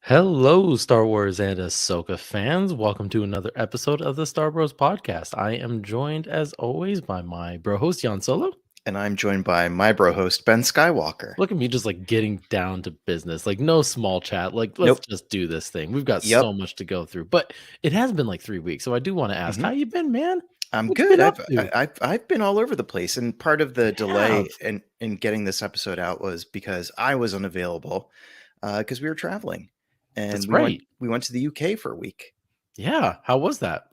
Hello, Star Wars and Ahsoka fans. Welcome to another episode of the Star Bros podcast. I am joined, as always, by my bro host, Jan Solo. And I'm joined by my bro host, Ben Skywalker. Look at me just like getting down to business, like no small chat. Like, let's Nope. just do this thing. We've got so Yep. much to go through, but it has been like 3 weeks. So I do want to ask, hmm how you been, man? I'm What you good. been I've up to? I- I've I've been all over the place, and part of the You have. delay in getting this episode out was because I was unavailable because we were traveling, and That's we went right. we went to the UK for a week. Yeah. How was that?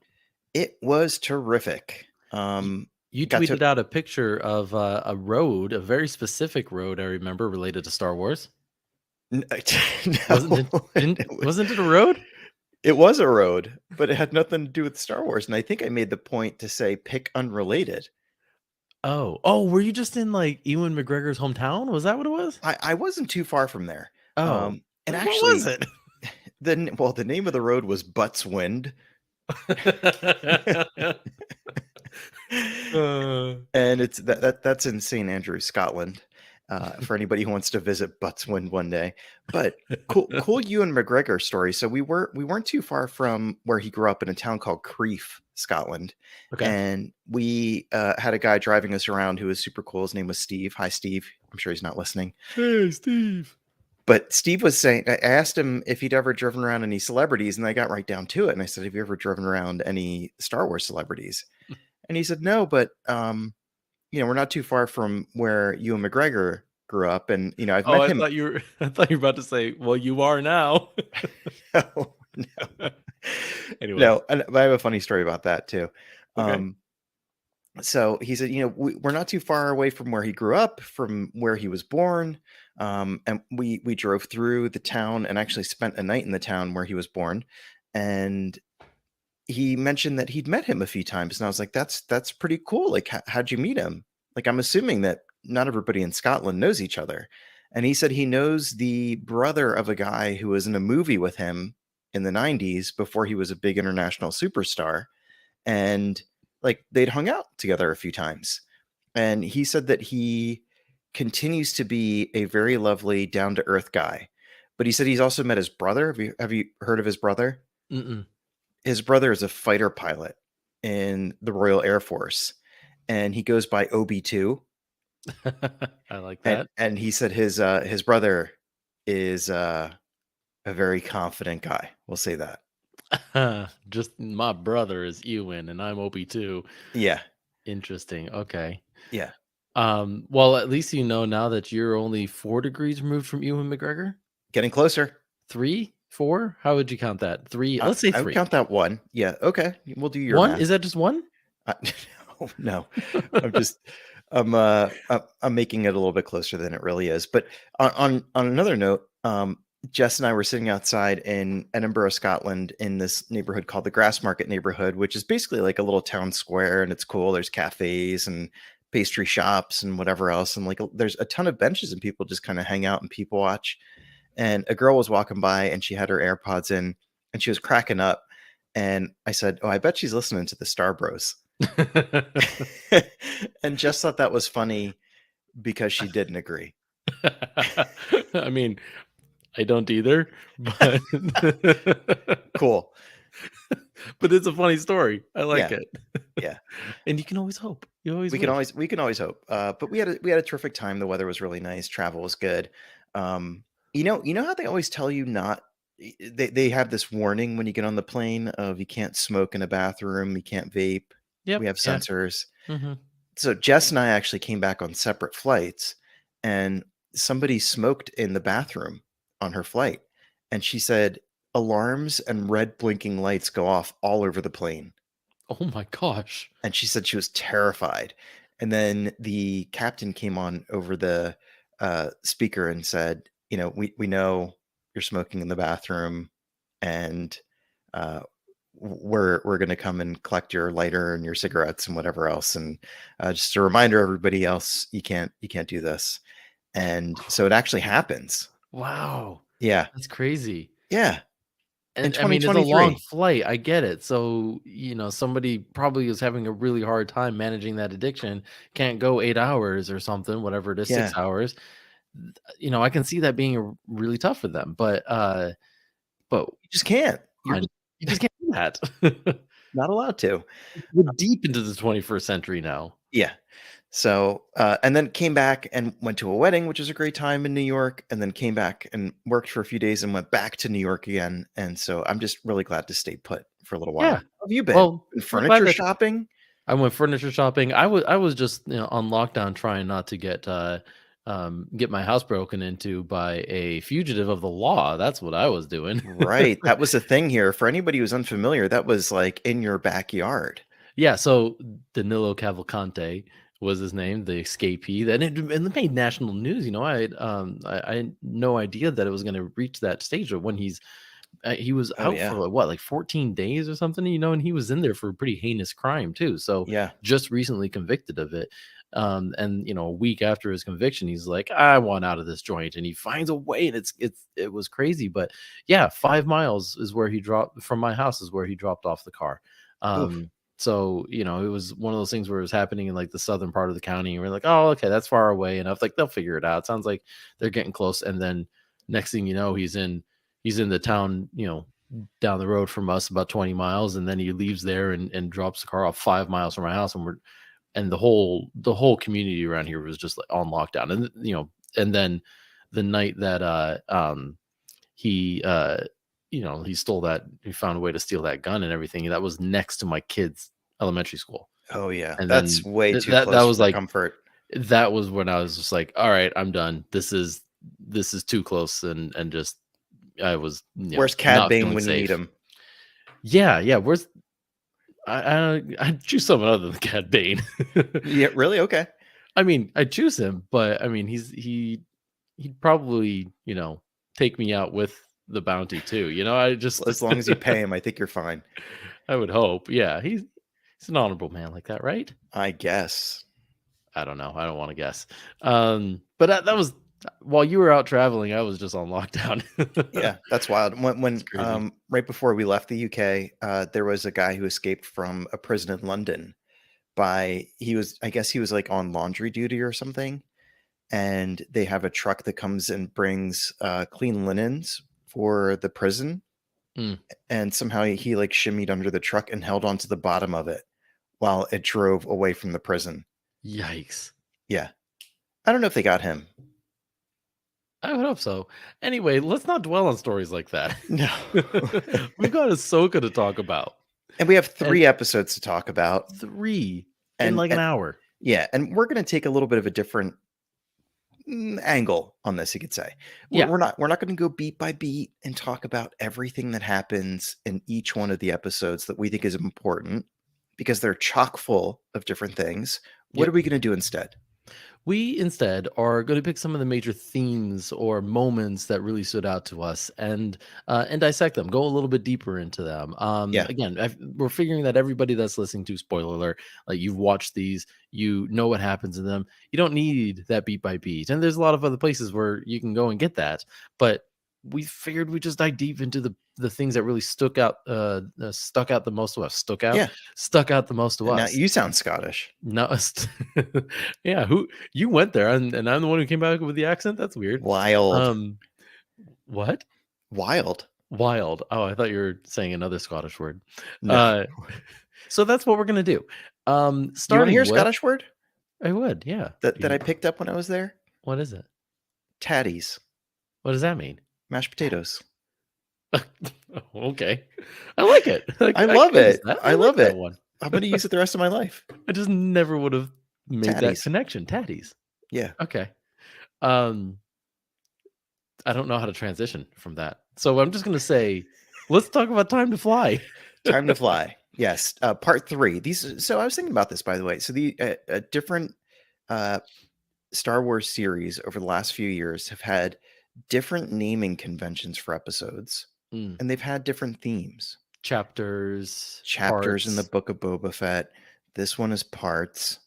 It was terrific. Y- You Got to tweeted out a picture of a road, a very specific road I remember related to Star Wars. n- Wasn't it? no, Didn't wasn't it a road? it was a road, but it had nothing to do with Star Wars. And I think I made the point to say pick unrelated. Oh, were you just in, like, Ewan McGregor's hometown? Was that what it was? I wasn't too far from there. Oh, And what was actually, it? the name of the road was Butts Wind, Uh, and that's in St Andrews, Scotland. For anybody who wants to visit Butts Wind one day, but cool Ewan McGregor story. So we weren't too far from where he grew up in a town called Crieff, Scotland, okay. and we had a guy driving us around who was super cool. His name was Steve. Hi, Steve. I'm sure he's not listening. Hey, Steve. But Steve was saying, I asked him if he'd ever driven around any celebrities, and I got right down to it. And I said, "Have you ever driven around any Star Wars celebrities?" And he said, "No, but we're not too far from where Ewan McGregor grew up, and I've Oh, met I him." thought you were I thought you were about to say, "Well, you are now." No, no, Anyways, no. And I have a funny story about that too. okay. Um, so he said, we're not too far away from where he grew up, from where he was born. And we drove through the town and actually spent a night in the town where he was born. And he mentioned that he'd met him a few times, and I was like, that's pretty cool. Like, how'd you meet him? Like, I'm assuming that not everybody in Scotland knows each other. And he said he knows the brother of a guy who was in a movie with him in the 90s before he was a big international superstar, and like they'd hung out together a few times. And he said that he continues to be a very lovely, down to earth guy. But he said he's also met his brother. Have you heard of his brother? Mm-mm. His brother is a fighter pilot in the Royal Air Force, and he goes by OB2. I like And that. and he said his brother is a very confident guy. We'll say that. Just my brother is Ewan and I'm OP2. Yeah, Interesting. Okay. yeah. Well, at least you know now that you're only 4 degrees removed from Ewan McGregor? Getting closer. 3? 4? How would you count that? 3? I, Let's say I would 3. count that one. Yeah. Okay. We'll do your 1? math. Is that just 1? Uh, no, I'm just I'm making it a little bit closer than it really is. But on another note, Jess and I were sitting outside in Edinburgh, Scotland, in this neighborhood called the Grassmarket neighborhood, which is basically like a little town square, and it's cool. There's cafes and pastry shops and whatever else, and like there's a ton of benches and people just kind of hang out and people watch. And a girl was walking by and she had her AirPods in and she was cracking up. And I said, "Oh, I bet she's listening to the Star Bros." And just thought that was funny because she didn't agree. I mean, I don't either, but Cool. but it's a funny story. I like Yeah. it. Yeah. And you can always hope. You always We can wish. always hope. But we had a terrific time. The weather was really nice. Travel was good. You know how they always tell you not. They have this warning when you get on the plane of you can't smoke in a bathroom, you can't vape. We Yep. have Yeah. sensors. Mhm. So Jess and I actually came back on separate flights, and somebody smoked in the bathroom on her flight, and she said alarms and red blinking lights go off all over the plane. Oh my gosh. And she said she was terrified. And then the captain came on over the speaker and said, we know you're smoking in the bathroom, and uh, we're going to come and collect your lighter and your cigarettes and whatever else. And just a reminder, everybody else, you can't do this. And so it actually happens. Wow. Yeah, That's crazy. yeah. In And I mean, it's a long 2023. flight. I get it. So, somebody probably is having a really hard time managing that addiction, can't go 8 hours or something, whatever it is, 6 Yeah. hours. I can see that being really tough for them. But but You just can't. You're on you just can't do that. not allowed to. We're deep into the 21st century now. Yeah. So, and then came back and went to a wedding, which was a great time in New York, and then came back and worked for a few days and went back to New York again. And so I'm just really glad to stay put for a little while. Yeah. How have you been? Well, Been we're glad furniture that shopping? I went furniture shopping. I was just, on lockdown trying not to get my house broken into by a fugitive of the law. That's what I was doing. Right. That was the thing here. For anybody who's unfamiliar, that was like in your backyard. Yeah, so Danilo Cavalcante was his name, the escapee. And it made national news. I had no idea that it was going to reach that stage. But when he was Oh out for yeah. like, what, like 14 days or something, and he was in there for a pretty heinous crime too. So Yeah. just recently convicted of it. And a week after his conviction, he's like, I want out of this joint, and he finds a way, and it was crazy. But yeah, 5 miles is where he dropped from my house is where he dropped off the car. Oof. So it was one of those things where it was happening in like the southern part of the county, and we're like, oh, okay, that's far away enough. Like they'll figure it out. Sounds like they're getting close. And then next thing you know, he's in the town, down the road from us about 20 miles, and then he leaves there and drops the car off 5 miles from my house, and the whole community around here was just like on lockdown. And and then the night that he he stole that, he found a way to steal that gun and everything, that was next to my kids' elementary school. Oh yeah. And That's then way th- too that that close was for like comfort. that was when I was just like, all right, I'm done. This is too close. And just I was, Where's Cad not Bane feeling when you need safe. him? Yeah, where's I'd choose someone other than Cad Bane. Yeah, really? Okay. I mean, I'd choose him, but I mean, he'd probably, take me out with the bounty too. I Well, just as long as you pay him, I think you're fine. I would hope. Yeah, he's an honorable man like that, right? I guess. I don't know. I don't want to guess. But that was while you were out traveling, I was just on lockdown. Yeah, that's wild. It's crazy. Right before we left the UK, there was a guy who escaped from a prison in London I guess he was like on laundry duty or something, and they have a truck that comes and brings clean linens for the prison, Mm, and somehow he like shimmied under the truck and held onto the bottom of it while it drove away from the prison. yikes. Yeah. I don't know if they got him. I would hope so. Anyway, let's not dwell on stories like that. No. We've got Ahsoka to talk about. And we have And 3 episodes to talk about. 3 in And, like an hour. yeah, and we're going to take a little bit of a different angle on this, you could say. We're, Yeah. we're not going to go beat by beat and talk about everything that happens in each one of the episodes that we think is important, because they're chock full of different things. What are Yep. we going to do instead? We instead are going to pick some of the major themes or moments that really stood out to us, and dissect them, go a little bit deeper into them. Yeah. Again, we're figuring that everybody that's listening to, spoiler alert, like you've watched these, you know what happens in them. You don't need that beat by beat, and there's a lot of other places where you can go and get that. But we figured we just dive deep into the things that really stuck out the most to us. Yeah. Stuck out the most to Now us. you sound Scottish. No, yeah, who you went there, and I'm the one who came back with the accent? That's weird. Wild. Um, what? Wild. Wild. Oh, I thought you were saying another Scottish word. No. Uh, so that's what we're gonna do. You want to Starting hear a with Scottish word I would, yeah. that I picked up when I was there? What is it? Tatties. What does that mean? Mashed potatoes. Okay. I like it. I I love can use it. that. I I like love that it. one. I'm going to use it the rest of my life. I just never would have made that Tatties. connection. Tatties. Yeah. Okay. Um, I don't know how to transition from that. So I'm just gonna say, let's talk about Time to Fly. Time to Fly. Yes. Part 3. So I was thinking about this, by the way. So the different uh, Star Wars series over the last few years have had different naming conventions for episodes, Mm. and they've had different themes. Chapters, Chapters in the parts. Book of Boba Fett. This one is parts.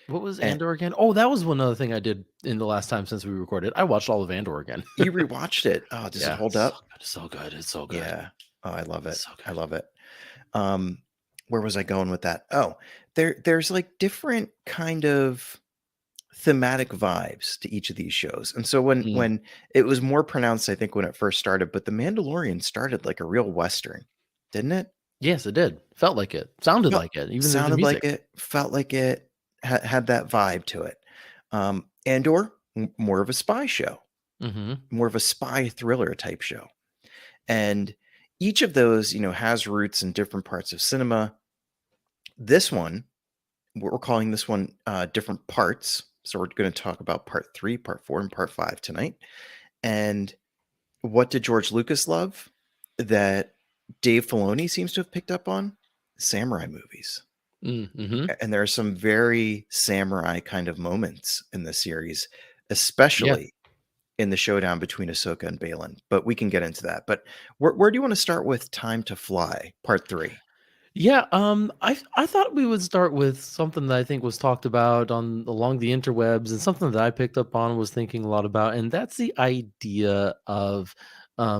What was And Andor again? Oh, that was one other thing I did in the last time since we recorded. I watched all of Andor again. you rewatched it. Oh, does it Yeah, hold so up? good, so good. It's so good. Yeah. Oh, I love it. So I good. love it. Where was I going with that? Oh, there's like different kind of thematic vibes to each of these shows. And so Mm. when it was more pronounced, I think when it first started, but The Mandalorian started like a real Western, didn't it? Yes, it did. Felt like it. Sounded Felt like it, even the sounded like music. it, felt like it, had that vibe to it. Andor, more of a spy show, Mhm. more of a spy thriller type show. And each of those, has roots in different parts of cinema. This one, we're calling this one different parts. So we're going to talk about part 3, part 4, and part 5 tonight. And what did George Lucas love that Dave Filoni seems to have picked up on? Samurai movies. Mhm. And there are some very samurai kind of moments in the series, Yeah. especially in the showdown between Ahsoka and Balin. But we can get into that. But where do you want to start with Time to Fly, part 3? Yeah, I thought we would start with something that I think was talked about on along the interwebs, and something that I picked up on, was thinking a lot about, and that's the idea of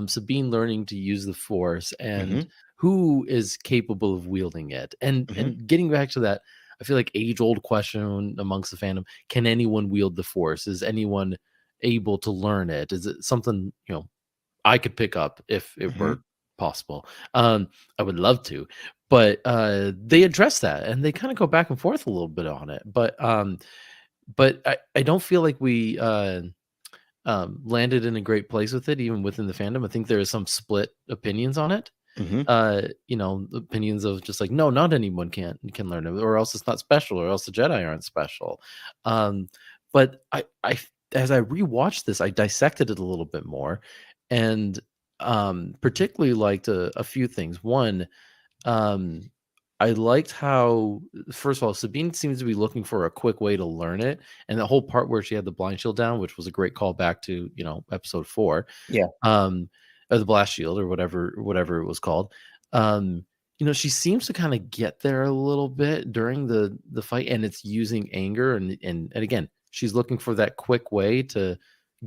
Sabine learning to use the Force, and Hmm. who is capable of wielding it. Hmm. And getting back to that, I feel like age old question amongst the fandom: can anyone wield the Force? Is anyone able to learn it? Is it something I could pick up if it Hmm. were possible? I would love to, but they address that, and they kind of go back and forth a little bit on it. But I don't feel like we landed in a great place with it, even within the fandom. I think there is some split opinions on it. Hmm. Opinions of just like, no, not anyone can learn it, or else it's not special, or else the Jedi aren't special. Um, but as I rewatched this, I dissected it a little bit more, and particularly liked a few things. One, um, I liked how, first of all, Sabine seems to be looking for a quick way to learn it, and the whole part where she had the blind shield down, which was a great callback to episode 4, Yeah. um, or the blast shield, or whatever it was called. She seems to kind of get there a little bit during the fight, and it's using anger, and again, she's looking for that quick way to,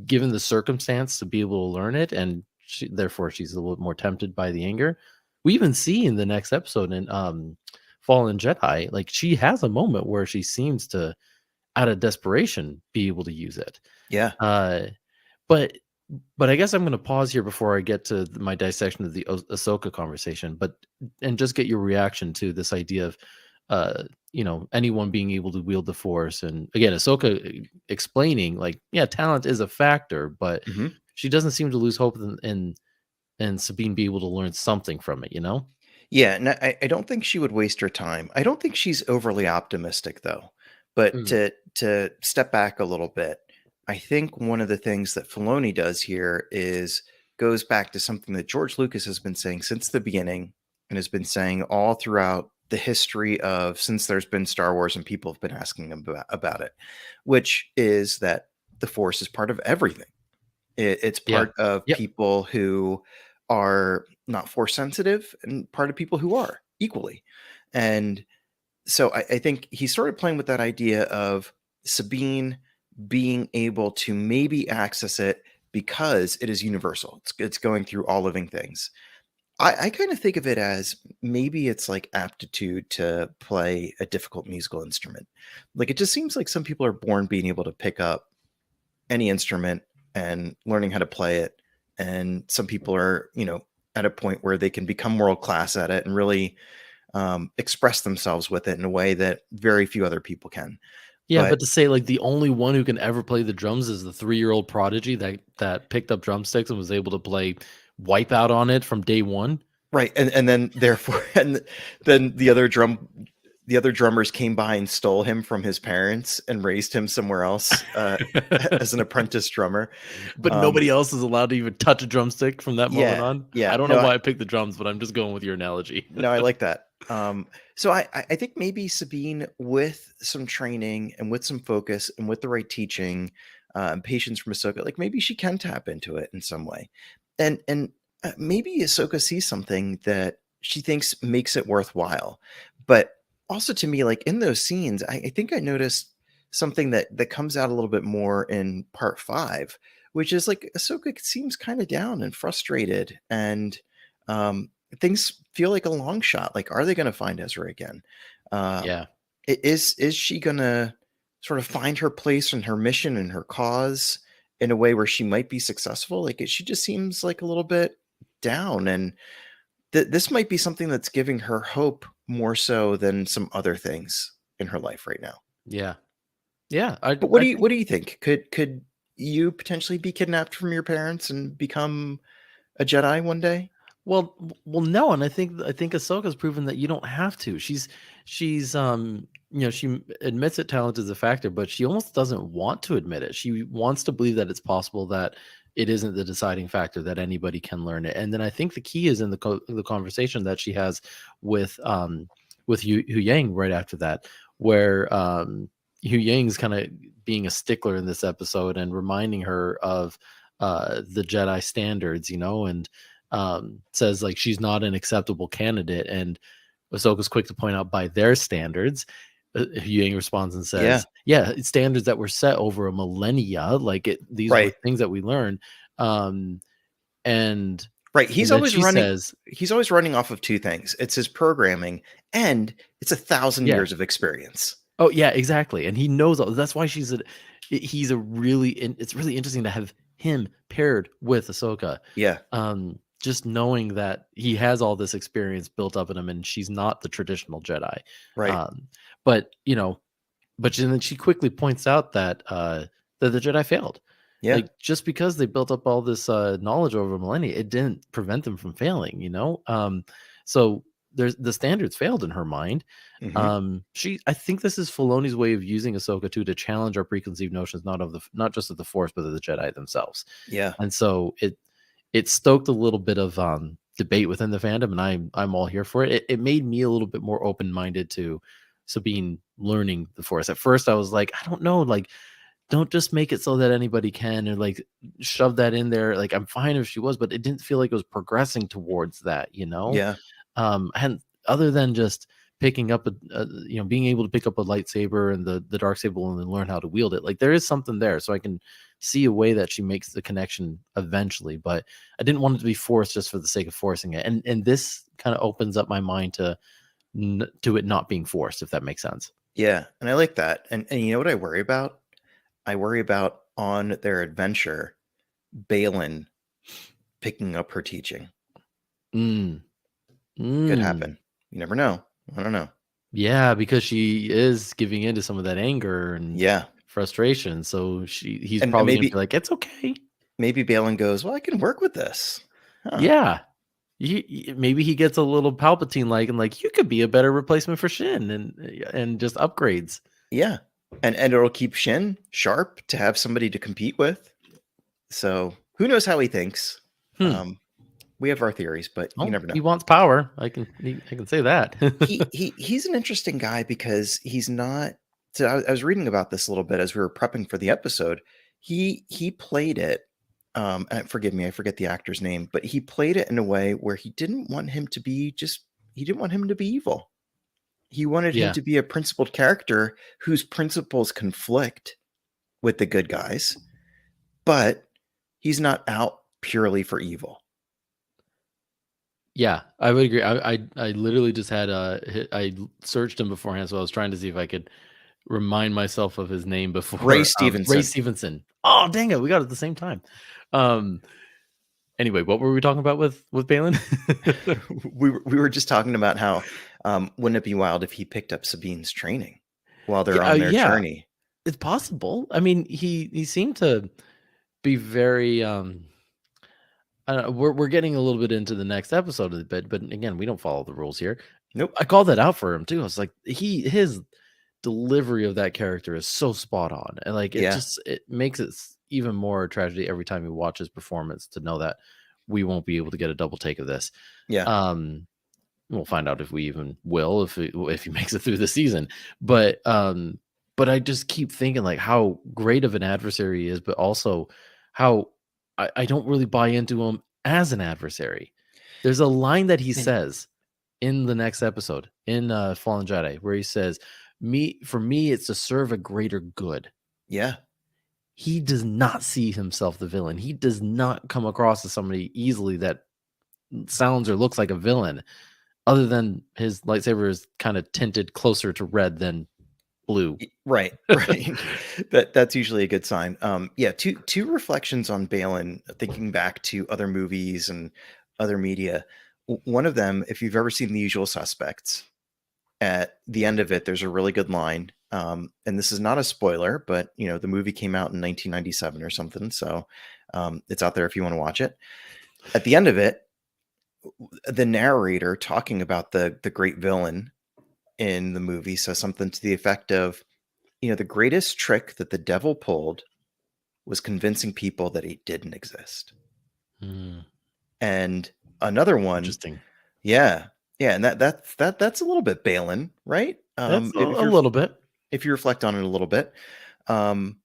given the circumstance, to be able to learn it, and therefore she's a little more tempted by the anger. We even see in the next episode in Fallen Jedi, like, she has a moment where she seems to, out of desperation, be able to use it. Yeah. Uh, but but I guess I'm going to pause here before I get to my dissection of the Ahsoka conversation, and just get your reaction to this idea of, anyone being able to wield the Force, and again, Ahsoka explaining, like, yeah, talent is a factor, but Hmm. she doesn't seem to lose hope in Sabine be able to learn something from it. Yeah, and I don't think she would waste her time. I don't think she's overly optimistic though. But Mm, to step back a little bit, I think one of the things that Filoni does here is goes back to something that George Lucas has been saying since the beginning and has been saying all throughout the history of since there's been Star Wars and people have been asking him about it, which is that the Force is part of everything. It's yeah. part of Yep. people who are not force sensitive and part of people who are equally. And so I think he started playing with that idea of Sabine being able to maybe access it because it is universal. It's going through all living things. I kind of think of it as maybe it's like aptitude to play a difficult musical instrument. Like it just seems like some people are born being able to pick up any instrument and learning how to play it. And some people are, at a point where they can become world class at it and really express themselves with it in a way that very few other people can. Yeah, But but to say, like, the only one who can ever play the drums is the 3-year-old prodigy that picked up drumsticks and was able to play Wipeout on it from day one. right, and then therefore, and then the other drummers came by and stole him from his parents and raised him somewhere else as an apprentice drummer. But Um, nobody else is allowed to even touch a drumstick from that moment yeah, on. I yeah, don't know no, why I picked the drums, but I'm just going with your analogy. no, I like that. So I think maybe Sabine, with some training and with some focus and with the right teaching, and patience from Ahsoka, like maybe she can tap into it in some way, and maybe Ahsoka sees something that she thinks makes it worthwhile. But also to me, like in those scenes, I think I noticed something that comes out a little bit more in part 5, which is like Ahsoka seems kind of down and frustrated and things feel like a long shot. Like, are they going to find Ezra again? Uh, Yeah. is she going to sort of find her place and her mission and her cause in a way where she might be successful. Like she just seems like a little bit down, and this might be something that's giving her hope more so than some other things in her life right now. Yeah. Yeah. I But I what think do you think? Could you potentially be kidnapped from your parents and become a Jedi one day? well, no, and I think Ahsoka's proven that you don't have to. She admits that talent is a factor, but she almost doesn't want to admit it. She wants to believe that it's possible that it isn't the deciding factor, that anybody can learn it. And then I think the key is in the conversation that she has with Hu Yang right after that, where Hu Yang's kind of being a stickler in this episode and reminding her of the Jedi standards, and says like she's not an acceptable candidate, and Ahsoka's quick to point out by their standards. Yang responds and Yeah, says, "Yeah, it's standards that were set over a millennia. Like these were right. things that we learned." Um, and Right. and then she says, He's always running off of two things. It's his programming and it's 1,000 "Yeah, years of experience. oh yeah, exactly." And he knows all. That's why he's a really. It's really interesting to have him paired with Ahsoka. Yeah, Just knowing that he has all this experience built up in him, and she's not the traditional Jedi. right. Um, but then she quickly points out that that the Jedi failed. Yeah. Like just because they built up all this knowledge over millennia, it didn't prevent them from failing. So there's the standards failed in her mind. Hmm. I think this is Filoni's way of using Ahsoka too to challenge our preconceived notions, not just of the Force, but of the Jedi themselves. Yeah. And so it stoked a little bit of debate within the fandom, and I'm all here for it. It made me a little bit more open minded to Sabine learning the Force. At first, I was like, I don't know, like don't just make it so that anybody can, or like shove that in there. Like I'm fine if she was, but it didn't feel like it was progressing towards that. Yeah. And other than just picking up being able to pick up a lightsaber and the dark saber and then learn how to wield it, like there is something there, so I can see a way that she makes the connection eventually, but I didn't want it to be forced just for the sake of forcing it, and this kind of opens up my mind to it not being forced, if that makes sense. Yeah. And I like that. And you know what I worry about? I worry about on their adventure, Balin picking up her teaching. mm. Could Mm. happen. You never know. I don't know. Yeah, because she is giving into some of that anger and Yeah. frustration. So he's And probably gonna be like, "It's okay." maybe Balin goes, well, I can work with this. Huh. Yeah, maybe he gets a little Palpatine like, and like, you could be a better replacement for Shin, and just upgrades. Yeah. And it'll keep Shin sharp to have somebody to compete with. So who knows how he thinks? Hmm. We have our theories, but you Well, never know. he wants power. I can say that. He's an interesting guy because he's not. So I was reading about this a little bit as we were prepping for the episode. He played it. And forgive me, I forget the actor's name, but he played it in a way where he didn't want him to be he didn't want him to be evil. He wanted him Yeah, to be a principled character whose principles conflict with the good guys, but he's not out purely for evil. yeah, I would agree. I literally just had I searched him beforehand, so I was trying to see if I could remind myself of his name Ray before. Ray Stevenson. Stevenson. Oh, dang it, we got it at the same time. Um, anyway, what were we talking about with Balin? We were just talking about how wouldn't it be wild if he picked up Sabine's training while they're Yeah, on their yeah, journey? it's possible. I mean, he seemed to be very I don't know, we're getting a little bit into the next episode of the bit, but again, we don't follow the rules here. Nope. I called that out for him too. I was like, his delivery of that character is so spot on, and like Yeah. it makes it even more tragedy every time you watch his performance to know that we won't be able to get a double take of this. Yeah. Um, we'll find out if we even will, if he makes it through the season. But I just keep thinking like how great of an adversary he is, but also how I don't really buy into him as an adversary. There's a line that he And says in the next episode in Fallen Jedi where he says, For me, it's to serve a greater good." yeah. He does not see himself the villain. He does not come across as somebody easily that sounds or looks like a villain, other than his lightsaber is kind of tinted closer to red than blue. Right, right. That's usually a good sign. Yeah, two reflections on Balin, thinking back to other movies and other media. One of them, if you've ever seen The Usual Suspects, at the end of it, there's a really good line. And this is not a spoiler, but the movie came out in 1997 or something, so it's out there if you want to watch it. At the end of it, the narrator talking about the great villain in the movie says something to the effect of, the greatest trick that the devil pulled was convincing people that he didn't exist. Hmm, And another one, interesting. yeah, yeah, and that's a little bit Balin, right? That's If a you're little bit. if you reflect on it a little bit, um,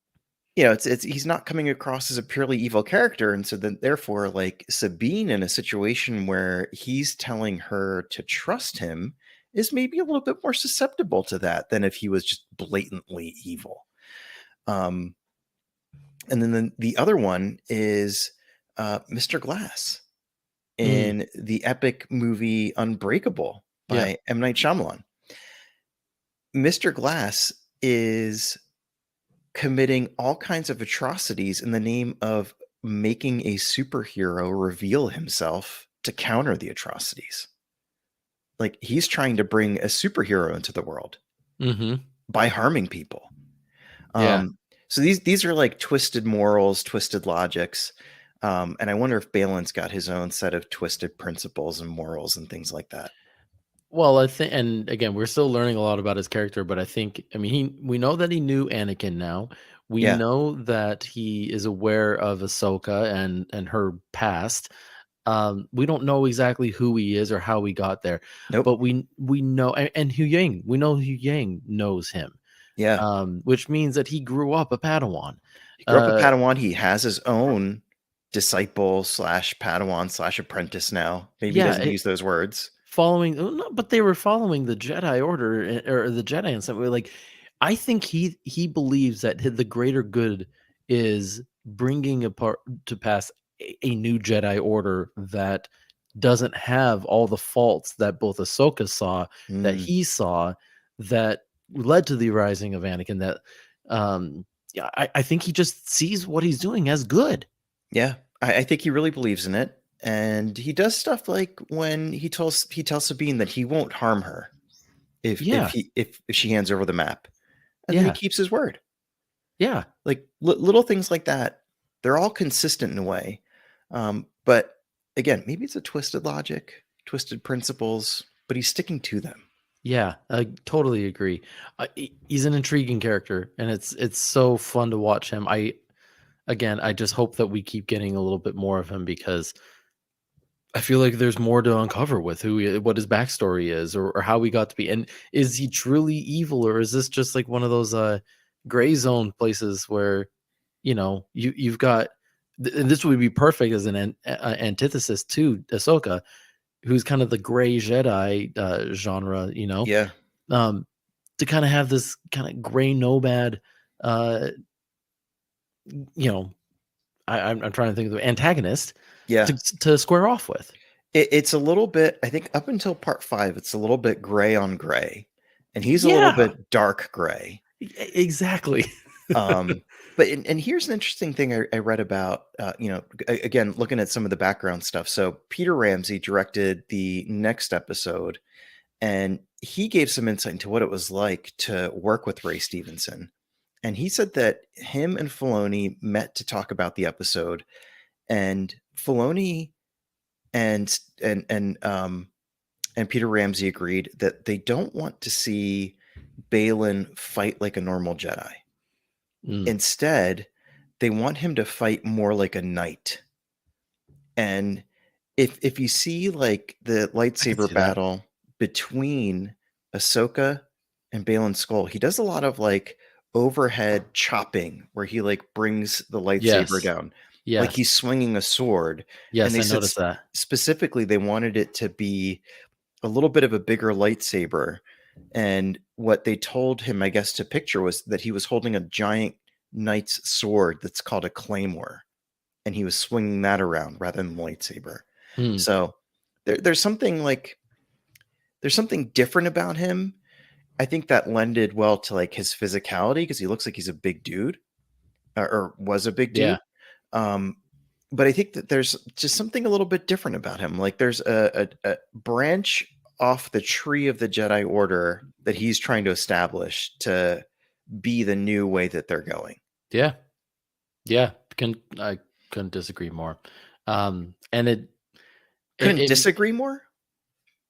it's he's not coming across as a purely evil character, and so then therefore, like Sabine in a situation where he's telling her to trust him is maybe a little bit more susceptible to that than if he was just blatantly evil. Um, and then the other one is Mr. Glass Mm, in the epic movie Unbreakable yeah. by M. Night Shyamalan. Mr. Glass is committing all kinds of atrocities in the name of making a superhero reveal himself to counter the atrocities. Like he's trying to bring a superhero into the world Hmm. by harming people. Yeah. So these are like twisted morals, twisted logics. And I wonder if Balin's got his own set of twisted principles and morals and things like that. Well, I think, and again, we're still learning a lot about his character, but I think, I mean, we know that he knew Anakin now. We Yeah. know that he is aware of Ahsoka and her past. We don't know exactly who he is or how he got there, Nope. but we know, and Hu Yang, we know Hu Yang knows him, Yeah. which means that he grew up a Padawan. He grew up a Uh, Padawan. He has his own disciple slash Padawan slash apprentice now. Maybe he doesn't yeah, use those words. following no, but they were following the Jedi Order, or the Jedi and something like, I think he believes that the greater good is bringing apart to pass a new Jedi Order that doesn't have all the faults that both Ahsoka saw, that Mm, he saw, that led to the rising of Anakin. That yeah, I think he just sees what he's doing as good. yeah, I think he really believes in it, and he does stuff like when he tells Sabine that he won't harm her Yeah, if she hands over the map, and then he yeah, keeps his word. yeah, Like little things like that, they're all consistent in a way. But again, maybe it's a twisted logic, twisted principles, but he's sticking to them. yeah. I totally agree. He's an intriguing character, and it's so fun to watch him. I just hope that we keep getting a little bit more of him, because I feel like there's more to uncover with what his backstory is, or how he got to be. And is he truly evil, or is this just like one of those gray zone places where you've got and this would be perfect as antithesis to Ahsoka, who's kind of the gray Jedi genre, Yeah, um, to kind of have this kind of gray nomad, uh, you know, I'm trying to think of the antagonist yeah. to square off with. It's a little bit. I think up until part 5, it's a little bit gray on gray, and he's a little Yeah, bit dark gray. exactly. Um, but and here's an interesting thing I read about. Again, looking at some of the background stuff. So Peter Ramsey directed the next episode, and he gave some insight into what it was like to work with Ray Stevenson. And he said that him and Filoni met to talk about the episode, and Filoni and and and um and Peter Ramsey agreed that they don't want to see Balin fight like a normal Jedi. Mm, Instead, they want him to fight more like a knight. And if you see like the I could lightsaber see that. battle between Ahsoka and Balin Skull, he does a lot of like overhead chopping where he like brings the lightsaber Yes, down like yes, he's swinging a sword. And yes. they I said noticed that. specifically they wanted it to be a little bit of a bigger lightsaber. And what they told him, I guess, to picture was that he was holding a giant knight's sword that's called a claymore, and he was swinging that around rather than the lightsaber. Hmm. So there's something different about him, I think that lended well to like his physicality because he looks like he's a big dude, or was a big Yeah. dude. Um, but I think that there's just something a little bit different about him. Like there's a branch off the tree of the Jedi Order that he's trying to establish to be the new way that they're going. Yeah. Yeah. I couldn't disagree more. And Couldn't it disagree more.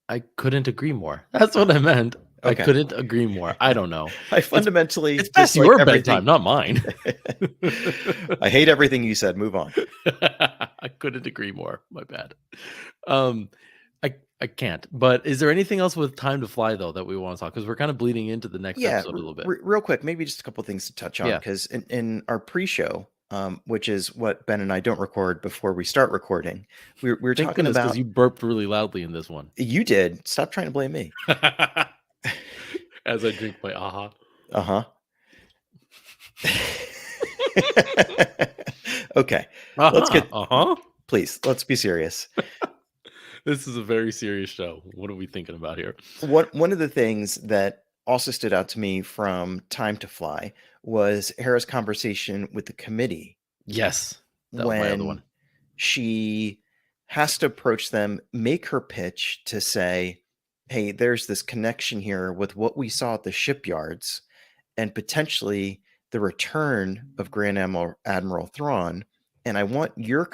I couldn't agree more. That's Oh, what I meant. I okay. couldn't agree more. I don't know. I It's fundamentally it's past dislike your everything. bedtime, not mine. I hate everything you said. Move on. I couldn't agree more. My bad. Um, I can't. But is there anything else with Time to Fly though that we want to talk? Because we're kind of bleeding into the next Yeah, episode a little bit. real quick, maybe just a couple things to touch on Yeah. because in our pre-show, which is what Ben and I don't record before we start recording, we were Thank talking goodness, because about. you burped really loudly in this one. You did. Stop trying to blame me. As I drink my aha. Uh-huh. Okay. Let's Uh-huh. get Uh-huh. Please, let's be serious. This is a very serious show. What are we thinking about here? One of the things that also stood out to me from Time to Fly was Hera's conversation with the committee Yes. That was my other when one. she has to approach them, make her pitch to say, hey, there's this connection here with what we saw at the shipyards and potentially the return of Grand Admiral Thrawn. And I want your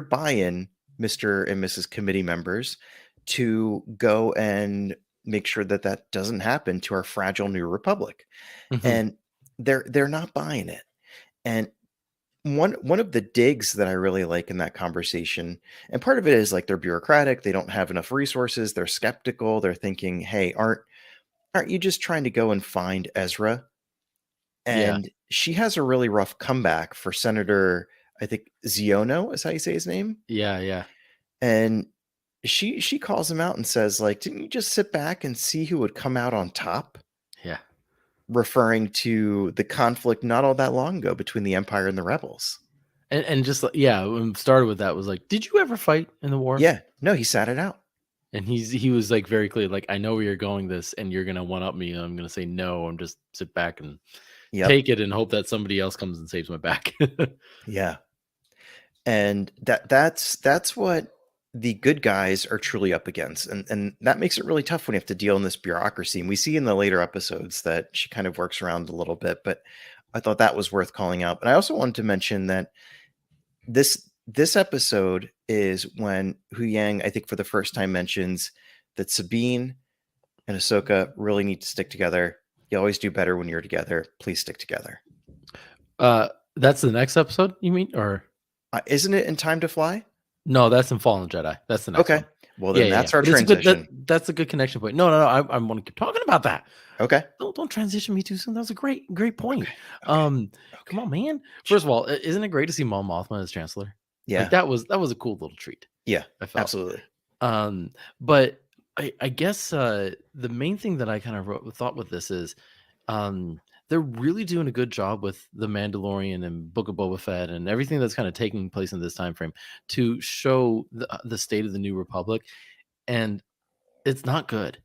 buy-in, Mr. and Mrs. Committee members, to go and make sure that that doesn't happen to our fragile new republic. Mhm. And they're not buying it. And one of the digs that I really like in that conversation, and part of it is like they're bureaucratic, they don't have enough resources, they're skeptical, they're thinking, hey, aren't you just trying to go and find Ezra? Yeah. And she has a really rough comeback for Senator, I think Ziono is how you say his name. Yeah, yeah. And she calls him out and says, like, didn't you just sit back and see who would come out on top? Yeah. Referring to the conflict not all that long ago between the Empire and the rebels. And just like, yeah, when started with that was like, did you ever fight in the war? Yeah, no, he sat it out. And he was like very clear, like, I know where you're going this, and you're gonna one up me, and I'm gonna say no. I'm just sit back and Yep. take it and hope that somebody else comes and saves my back. Yeah. And that's what the good guys are truly up against. And that makes it really tough when you have to deal in this bureaucracy. And we see in the later episodes that she kind of works around a little bit, but I thought that was worth calling out. But I also wanted to mention that this episode is when Hu Yang, I think for the first time, mentions that Sabine and Ahsoka really need to stick together. You always do better when you're together. Please stick together. That's the next episode, you mean? Or Isn't it in Time to Fly? no, that's in Fallen Jedi. That's the next Okay. one. Well, Yeah, then yeah, yeah. that's our But it's a good transition. that's a good connection point. No, I want to keep talking about that. Okay. Don't transition me too soon. That was a great point. Okay. Come Okay. on, man. First of all, isn't it great to see Mon Mothma as Chancellor? Yeah. Like that was a cool little treat. Yeah. I felt. Absolutely. But I guess the main thing that I kind of thought with this is they're really doing a good job with the Mandalorian and Book of Boba Fett and everything that's kind of taking place in this time frame to show the state of the New Republic, and it's not good.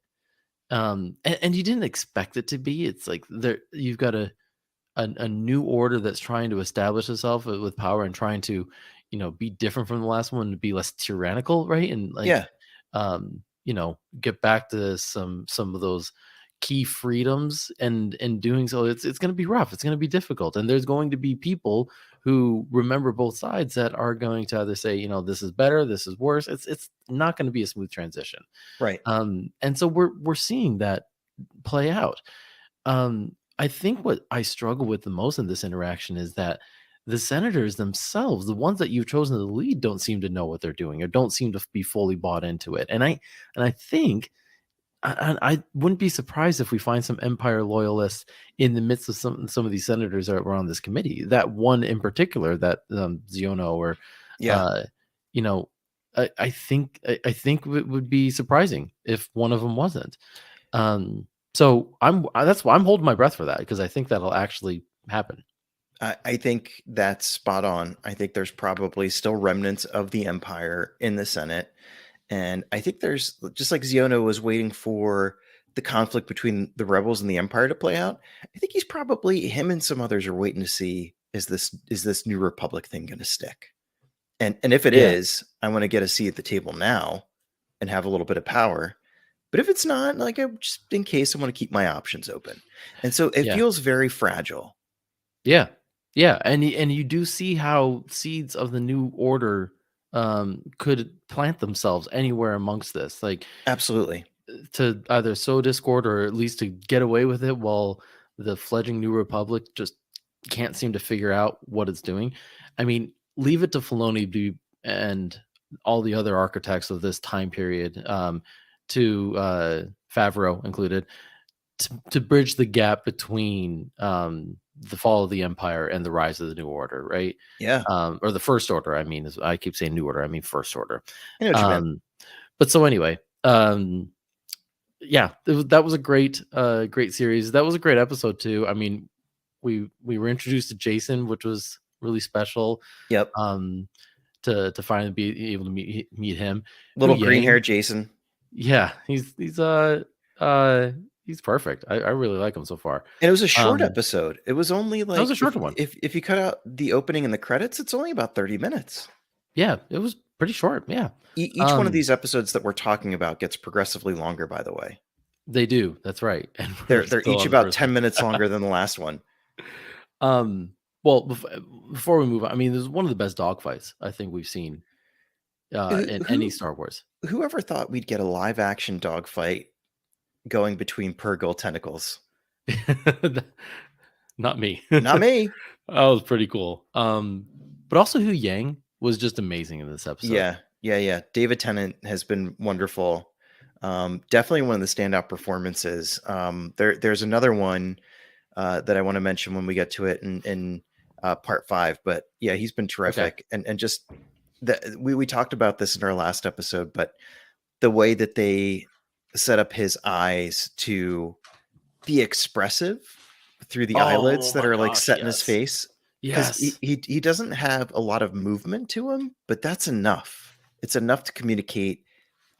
And you didn't expect it to be. It's like there you've got a new order that's trying to establish itself with power and trying to, be different from the last one, to be less tyrannical, right? And like, Yeah. get back to some of those key freedoms, and in doing so, it's going to be rough. It's going to be difficult, and there's going to be people who remember both sides that are going to either say, this is better, this is worse. It's not going to be a smooth transition. Right. And so we're seeing that play out. I think what I struggle with the most in this interaction is that the senators themselves, the ones that you've chosen to lead, don't seem to know what they're doing or don't seem to be fully bought into it. And I think I wouldn't be surprised if we find some Empire loyalists in the midst of some of these senators that were on this committee. That one in particular, that Ziono, or Yeah. uh, you know, I think it would be surprising if one of them wasn't. So that's why I'm holding my breath for that, because I think that'll actually happen. I think that's spot on. I think there's probably still remnants of the Empire in the Senate. And I think there's, just like Ziono was waiting for the conflict between the rebels and the Empire to play out. I think he's probably, him and some others are waiting to see, is this New Republic thing going to stick? And if it Yeah. is, I want to get a seat at the table now and have a little bit of power. But if it's not, like, I just in case, I want to keep my options open. And so it Yeah. feels very fragile. Yeah. Yeah. And you do see how seeds of the new order could plant themselves anywhere amongst this. Like Absolutely. to either sow discord or at least to get away with it while the fledgling New Republic just can't seem to figure out what it's doing. I mean, leave it to Filoni and all the other architects of this time period, to Favreau included, to bridge the gap between the fall of the Empire and the rise of the New Order, right? Yeah. Or the First Order. I mean, I keep saying New Order. I mean First Order. I know what you meant. But so anyway, yeah, that was a great series. That was a great episode too. I mean, we were introduced to Jason, which was really special. Yep. To finally be able to meet him. Little Hu green Yang, hair Jason. yeah, he's perfect. I really like him so far. And it was a short episode. It was only like, That was a shorter one. If you cut out the opening and the credits, it's only about 30 minutes. Yeah, it was pretty short. Yeah. Each one of these episodes that we're talking about gets progressively longer, by the way. They do. That's right. And They're each about 10 minutes longer than the last one. Well, before we move on, I mean, this is one of the best dogfights I think we've seen in any Star Wars. Whoever thought we'd get a live action dogfight going between Purrgil tentacles? Not me. Not me. That was pretty cool. But also Hu Yang was just amazing in this episode. Yeah. David Tennant has been wonderful. Definitely one of the standout performances. There's another one that I want to mention when we get to it in part 5. But yeah, he's been terrific. Okay. And just we talked about this in our last episode, but the way that they set up his eyes to be expressive through the eyelids that are like set in his face. Yes. He doesn't have a lot of movement to him, but that's enough. It's enough to communicate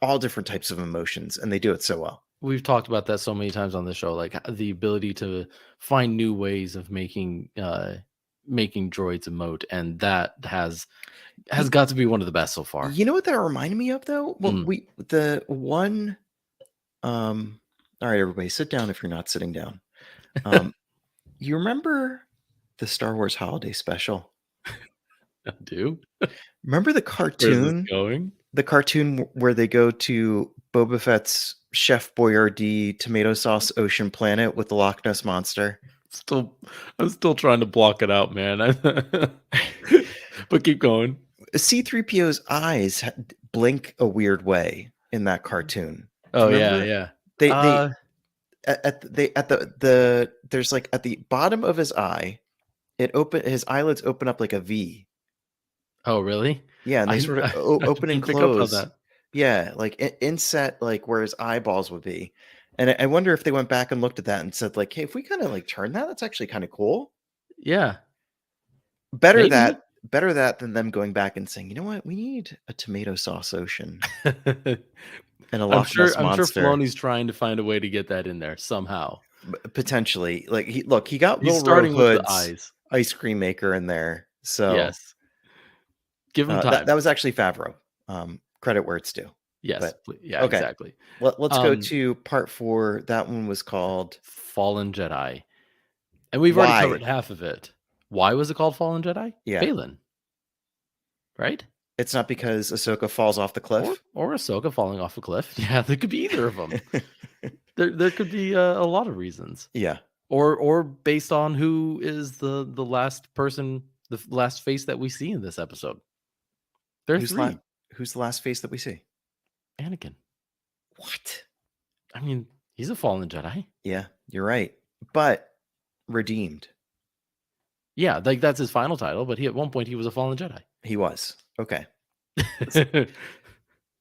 all different types of emotions, and they do it so well. We've talked about that so many times on the show, like the ability to find new ways of making droids emote, and that has got to be one of the best so far. You know what that reminded me of, though? Well, all right, everybody, sit down if you're not sitting down. You remember the Star Wars Holiday Special? I do. Remember the cartoon? Where's this going? The cartoon where they go to Boba Fett's Chef Boyardee tomato sauce ocean planet with the Loch Ness monster. I'm still trying to block it out, man. But keep going. C-3PO's eyes blink a weird way in that cartoon. Oh yeah. There's like at the bottom of his eye, his eyelids open up like a V. Oh really? Yeah, and they sort of open and close. Yeah, like inset, like where his eyeballs would be. And I wonder if they went back and looked at that and said, like, hey, if we kind of like turn that, that's actually kind of cool. Yeah. Better that than them going back and saying, you know what, we need a tomato sauce ocean. And a Loch Ness monster. I'm sure Filoni's trying to find a way to get that in there somehow. Potentially. Like he got He's Little starting Ro Hood's with the eyes. Ice cream maker in there. So yes. Give him time. That was actually Favreau. Credit where it's due. Yes. But, yeah, okay. Exactly. Let's go to part 4. That one was called Fallen Jedi. And we've already covered half of it. Why was it called Fallen Jedi? Yeah. Balin. Right? It's not because Ahsoka falls off the cliff? Or Ahsoka falling off a cliff. Yeah, there could be either of them. there could be a lot of reasons. Yeah. Or based on who is the last person, the last face that we see in this episode. There's 3. Who's the last face that we see? Anakin. What? I mean, he's a fallen Jedi. Yeah, you're right. But redeemed. Yeah, like that's his final title, but at one point he was a fallen Jedi. He was. Okay.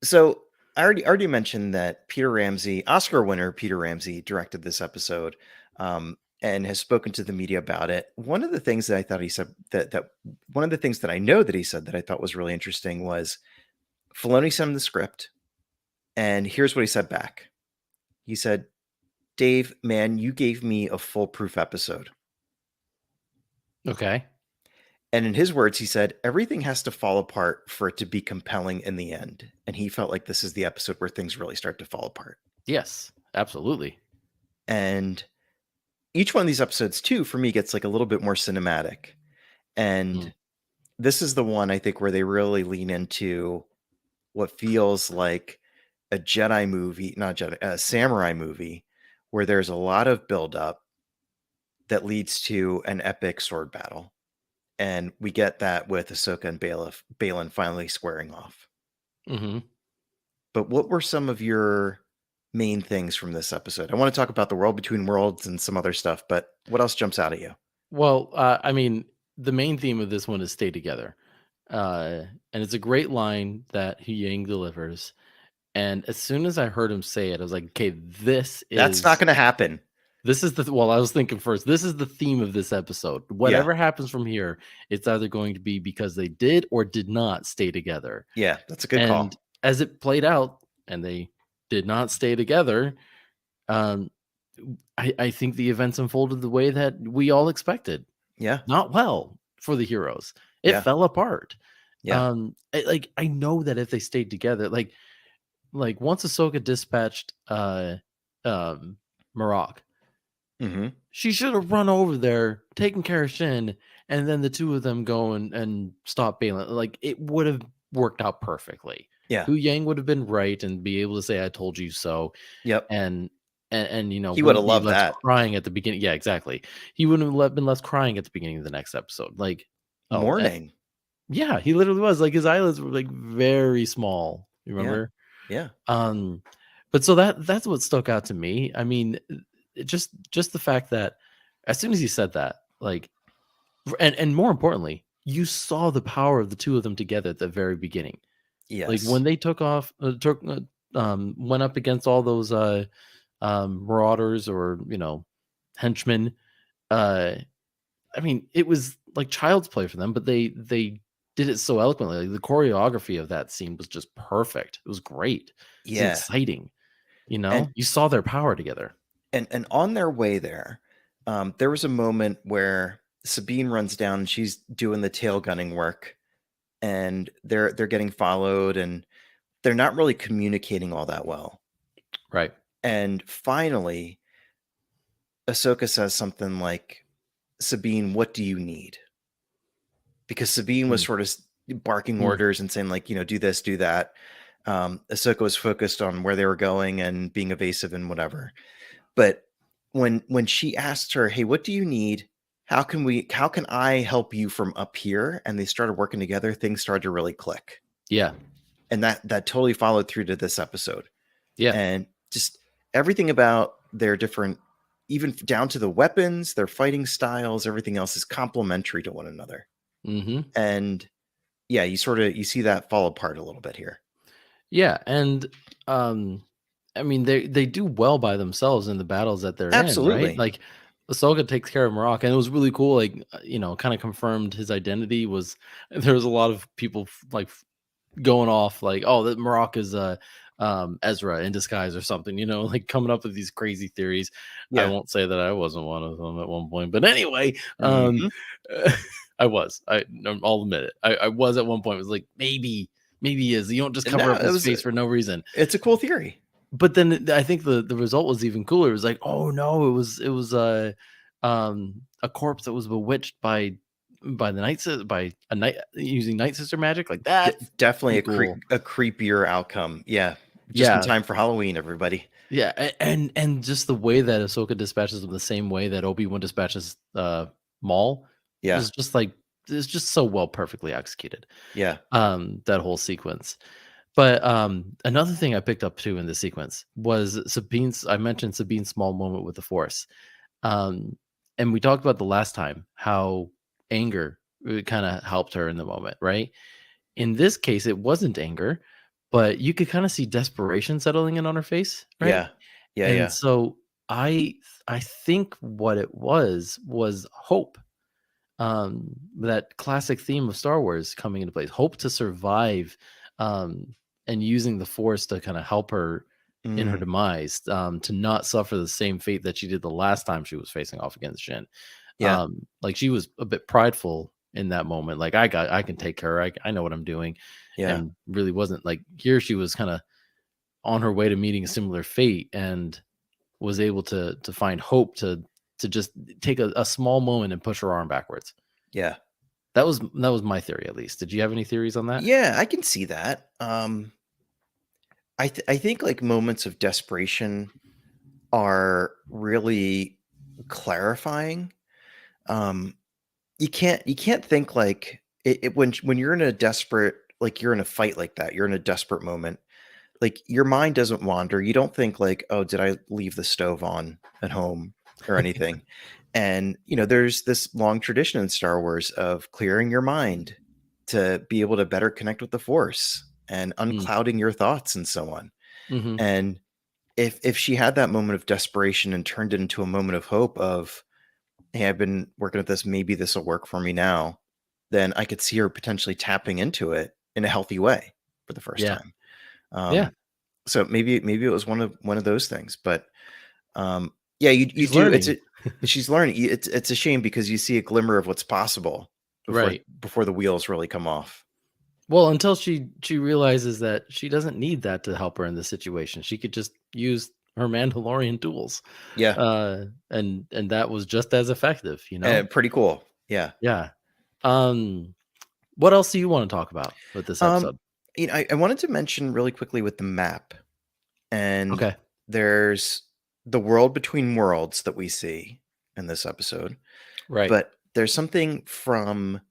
So I already mentioned that Peter Ramsey, Oscar winner Peter Ramsey, directed this episode, and has spoken to the media about it. One of the things that I thought he said that one of the things that I know that he said that I thought was really interesting was Filoni sent him the script, and here's what he said back. He said, Dave, man, you gave me a foolproof episode. Okay. And in his words, he said, everything has to fall apart for it to be compelling in the end. And he felt like this is the episode where things really start to fall apart. Yes, absolutely. And each one of these episodes, too, for me, gets like a little bit more cinematic. And Mm. this is the one I think where they really lean into what feels like a Jedi movie, not Jedi, a samurai movie, where there's a lot of buildup that leads to an epic sword battle. And we get that with Ahsoka and Balin finally squaring off. Hmm. But what were some of your main things from this episode? I want to talk about the world between worlds and some other stuff, but what else jumps out at you? Well, I mean, the main theme of this one is stay together. And it's a great line that Hu Yang delivers. And as soon as I heard him say it, I was like, okay, That's not going to happen. this is the well, I was thinking first, this is the theme of this episode. Yeah. Whatever happens from here, it's either going to be because they did or did not stay together. Yeah, that's a good And call. as it played out, and they did not stay together, um, I think the events unfolded the way that we all expected. Yeah. Not well for the heroes. It Yeah. fell apart. Yeah. I know that if they stayed together, like once Ahsoka dispatched Marok, Mm-hmm. she should have run over there, taken care of Shin, and then the two of them go and stop Balin. Like it would have worked out perfectly. Yeah. Hu Yang would have been right and be able to say, "I told you so," Yep. and He would have wouldn't be loved left that. crying at the beginning. Yeah, exactly. He wouldn't have been left crying at the beginning of the next episode. Like, oh, Mourning. yeah, he literally was. Like his eyelids were like very small. You Yeah. remember? Yeah. But so that's what stuck out to me. I mean, just the fact that as soon as he said that, like, and more importantly, you saw the power of the two of them together at the very beginning. Like Yes. when they went up against all those marauders or henchmen. I mean, it was like child's play for them, but they did it so eloquently. Like the choreography of that scene was just perfect. It was great. It's Yeah. exciting. And You saw their power together. and on their way there, there was a moment where Sabine runs down and she's doing the tail gunning work, and they're getting followed, and they're not really communicating all that well. Right. And finally, Ahsoka says something like, "Sabine, what do you need?" Because Sabine was Mm. sort of barking Mm. orders and saying, like, do this, do that. Ahsoka was focused on where they were going and being evasive and whatever. But when she asked her, "Hey, what do you need? How can I help you from up here?" And they started working together, things started to really click. Yeah. And that totally followed through to this episode. Yeah. And just everything about their different, even down to the weapons, their fighting styles, everything else is complementary to one another. Mm-hmm. And yeah, you see that fall apart a little bit here. Yeah. And I mean they do well by themselves in the battles that they're in, right? Absolutely. Like Ahsoka takes care of Marok, and it was really cool. Like kind of confirmed his identity. Was there was a lot of people going off like, oh, that Marok is Ezra in disguise or something, like coming up with these crazy theories. I Yeah. won't say that I wasn't one of them at one point, but anyway, Mhm. I'll admit it. I was at one point. It was like maybe he is. You don't just cover No, up his face for no reason. it's a cool theory. But then I think the result was even cooler. It was like, oh no, it was a corpse that was bewitched by the by a night using night sister magic. Like that. Definitely Cool. a creepier outcome. Yeah. Just in Yeah. time for Halloween, everybody. Yeah, and just the way that Ahsoka dispatches them the same way that Obi-Wan dispatches Maul Yeah. is just like it's just so well perfectly executed. Yeah. That whole sequence. But another thing I picked up too in the sequence was I mentioned Sabine's small moment with the Force. And we talked about the last time how anger kind of helped her in the moment, right? In this case, it wasn't anger, but you could kind of see desperation settling in on her face, right? Yeah. Yeah. And Yeah. so I think what it was hope. That classic theme of Star Wars coming into place, hope to survive, and using the Force to kind of help her in her Mm, demise, to not suffer the same fate that she did the last time she was facing off against Shin. yeah, Like she was a bit prideful in that moment. Like I can take her. I know what I'm doing, yeah, and really wasn't like here. She was kind of on her way to meeting a similar fate, and was able to find hope to just take a small moment and push her arm backwards. yeah. That was my theory, at least. Did you have any theories on that? Yeah, I can see that. I think like moments of desperation are really clarifying. Um, you can't think like when you're in a desperate, like you're in a fight like that, you're in a desperate moment. Like your mind doesn't wander. You don't think like, oh, did I leave the stove on at home or anything? And there's this long tradition in Star Wars of clearing your mind to be able to better connect with the Force and Mm, unclouding your thoughts and so on. mhm. And if she had that moment of desperation and turned it into a moment of hope of, hey, I've been working at this, maybe this will work for me now, then I could see her potentially tapping into it in a healthy way for the first Yeah. time. Yeah. So maybe it was one of those things, but yeah, you She's do. learning. She's learning. It's a shame because you see a glimmer of what's possible Right. before the wheels really come off. Well, until she realizes that she doesn't need that to help her in this situation. She could just use her Mandalorian tools. Yeah, And that was just as effective, you know? pretty cool. Yeah. Yeah. Um, what else do you want to talk about with this Um, episode? I wanted to mention really quickly with the map, and Okay. there's the world between worlds that we see in this episode, Right. but there's something from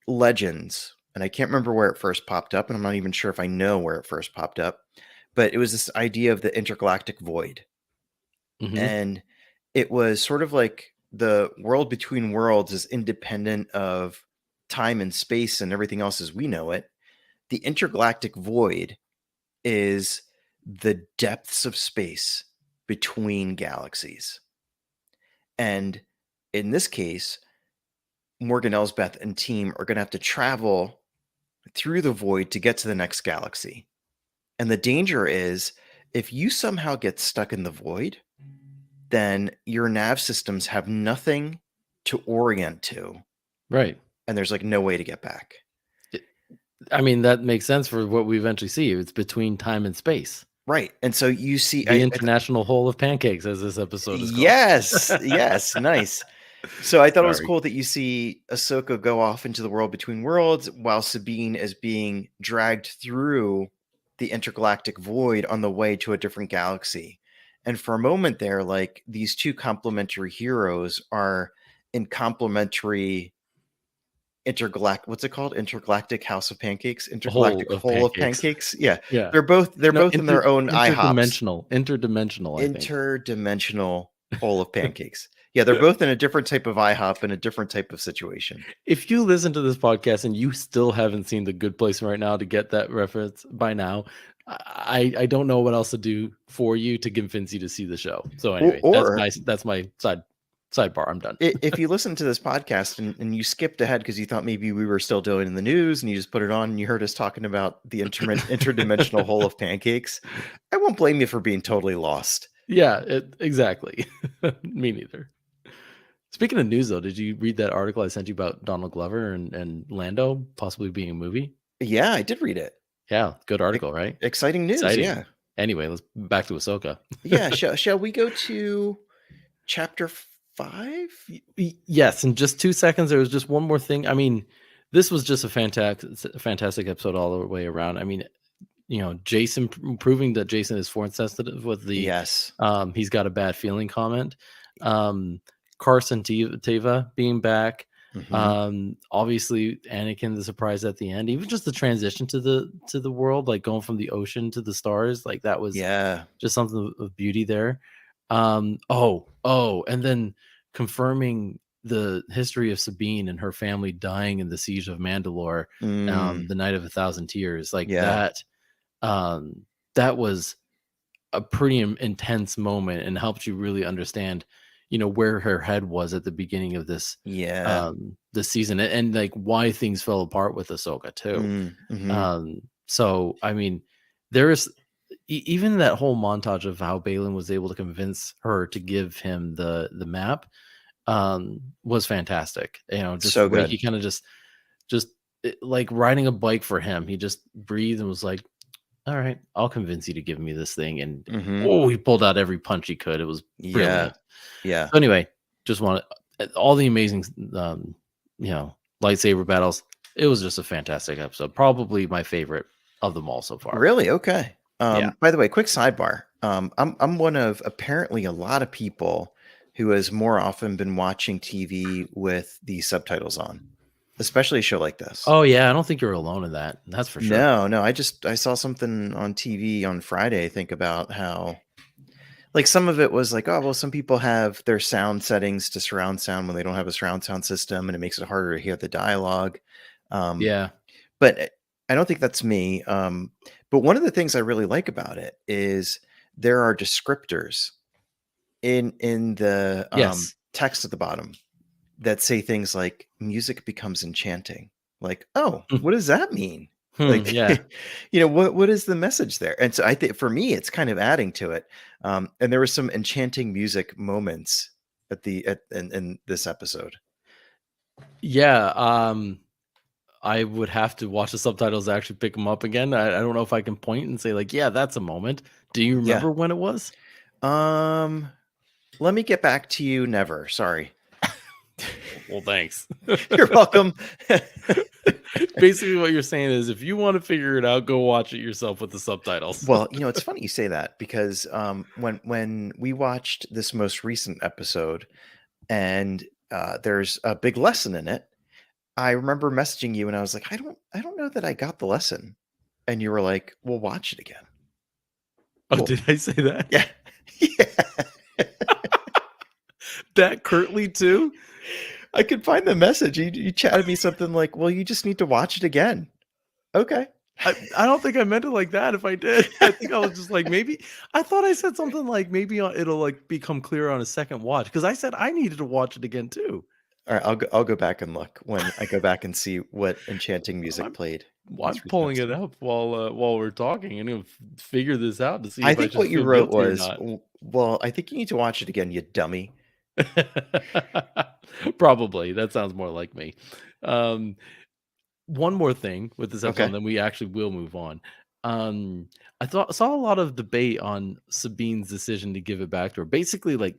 Legends, and I can't remember where it first popped up, and I'm not even sure if I know where it first popped up, but it was this idea of the intergalactic void. Mhm. And it was sort of like the world between worlds is independent of time and space and everything else as we know it. The intergalactic void is the depths of space between galaxies. And in this case, Morgan Elsbeth and team are going to have to travel through the void to get to the next galaxy. And the danger is if you somehow get stuck in the void, then your nav systems have nothing to orient to, Right. and there's like no way to get back. It- I mean, that makes sense for what we eventually see. It's between time and space. Right. And so you see, The international hole of pancakes, as this episode is called. yes, yes, nice. So I thought it was Sorry. cool that you see Ahsoka go off into the world between worlds while Sabine is being dragged through the intergalactic void on the way to a different galaxy. And for a moment there, like these two complementary heroes are in complementary intergalactic, what's it called, intergalactic house of pancakes, A hole intergalactic of hole of pancakes. pancakes. Yeah, Yeah. they're No, both in their own IHOPs. interdimensional, I think. Interdimensional hole of pancakes. Yeah, they're both in a different type of IHOP in a different type of situation. If you listen to this podcast and you still haven't seen The Good Place right now to get that reference by now, I don't know what else to do for you to convince you to see the show. So or, anyway, or that's my sidebar. I'm done. if you listen to this podcast and you skipped ahead because you thought maybe we were still doing in the news and you just put it on and you heard us talking about the interdimensional hole of pancakes, I won't blame you for being totally lost. Yeah, exactly. Me neither. Speaking of news, though, did you read that article I sent you about Donald Glover and Lando possibly being a movie? Yeah, I did read it. Yeah, good E- article, right? Exciting news. Exciting. Yeah. Anyway, let's back to Ahsoka. Yeah. Shall we go to chapter 5? Yes, in just 2 seconds, there was just one more thing. I mean, this was just a fantastic episode all the way around. I mean, Jason proving that Jason is force sensitive with the Yes. he's got a bad feeling comment. Um, Carson Teva being back. Hmm. Obviously Anakin the surprise at the end. Even just the transition to the world, like going from the ocean to the stars, like that was Yeah. just something of beauty there. And then confirming the history of Sabine and her family dying in the siege of Mandalore, Mm, the night of 1,000 tears, like yeah. that was a pretty intense moment and helped you really understand, where her head was at the beginning of Yeah. this season, and like why things fell apart with Ahsoka too. Mm-hmm. So I mean, there is even that whole montage of how Balin was able to convince her to give him the map was fantastic. Just the So way good. he kind of just like riding a bike for him, he just breathed and was like, all right, I'll convince you to give me this thing. And Hmm. oh, he pulled out every punch he could. It was Yeah. brilliant. Yeah. So anyway, just want all the amazing, lightsaber battles. It was just a fantastic episode. Probably my favorite of them all so far. Really? Okay. Yeah. By the way, quick sidebar. I'm one of apparently a lot of people who has more often been watching TV with the subtitles on, especially a show like this. Oh yeah, I don't think you're alone in that. That's for sure. No, no, I saw something on TV on Friday, I think, about how like some of it was like, oh, well, some people have their sound settings to surround sound when they don't have a surround sound system, and it makes it harder to hear the dialogue. Um, Yeah. but I don't think that's me. But one of the things I really like about it is there are descriptors in the Yes. text at the bottom that say things like music becomes enchanting. Like, oh, what does that mean? Like, Yeah. what is the message there? And so I think for me, it's kind of adding to it. And there were some enchanting music moments in this episode. Yeah. I would have to watch the subtitles to actually pick them up again. I don't know if I can point and say like, yeah, that's a moment. Do you Yeah. remember when it was? Let me get back to you. Never. Sorry. Well, thanks. You're welcome. Basically, what you're saying is, if you want to figure it out, go watch it yourself with the subtitles. Well, it's funny you say that because when we watched this most recent episode and there's a big lesson in it, I remember messaging you and I was like, I don't know that I got the lesson, and you were like, "Well, watch it again." Oh, Cool. did I say that? Yeah, yeah. That curtly too? I could find the message. You chatted me something like, "Well, you just need to watch it again." Okay. I don't think I meant it like that. If I did, I think I was just like, maybe I thought I said something like maybe it'll like become clear on a second watch, because I said I needed to watch it again too. All right, I'll go back and look when I go back and see what enchanting music I'm played. I'm Most recent pulling it episode. up while we're talking, and figure this out to see I if I think should what you feel wrote guilty or was, not. Well, I think you need to watch it again, you dummy." Probably that sounds more like me. Um, One more thing with this episode, Okay. and then we actually will move on. Um, saw a lot of debate on Sabine's decision to give it back to her. Basically, like,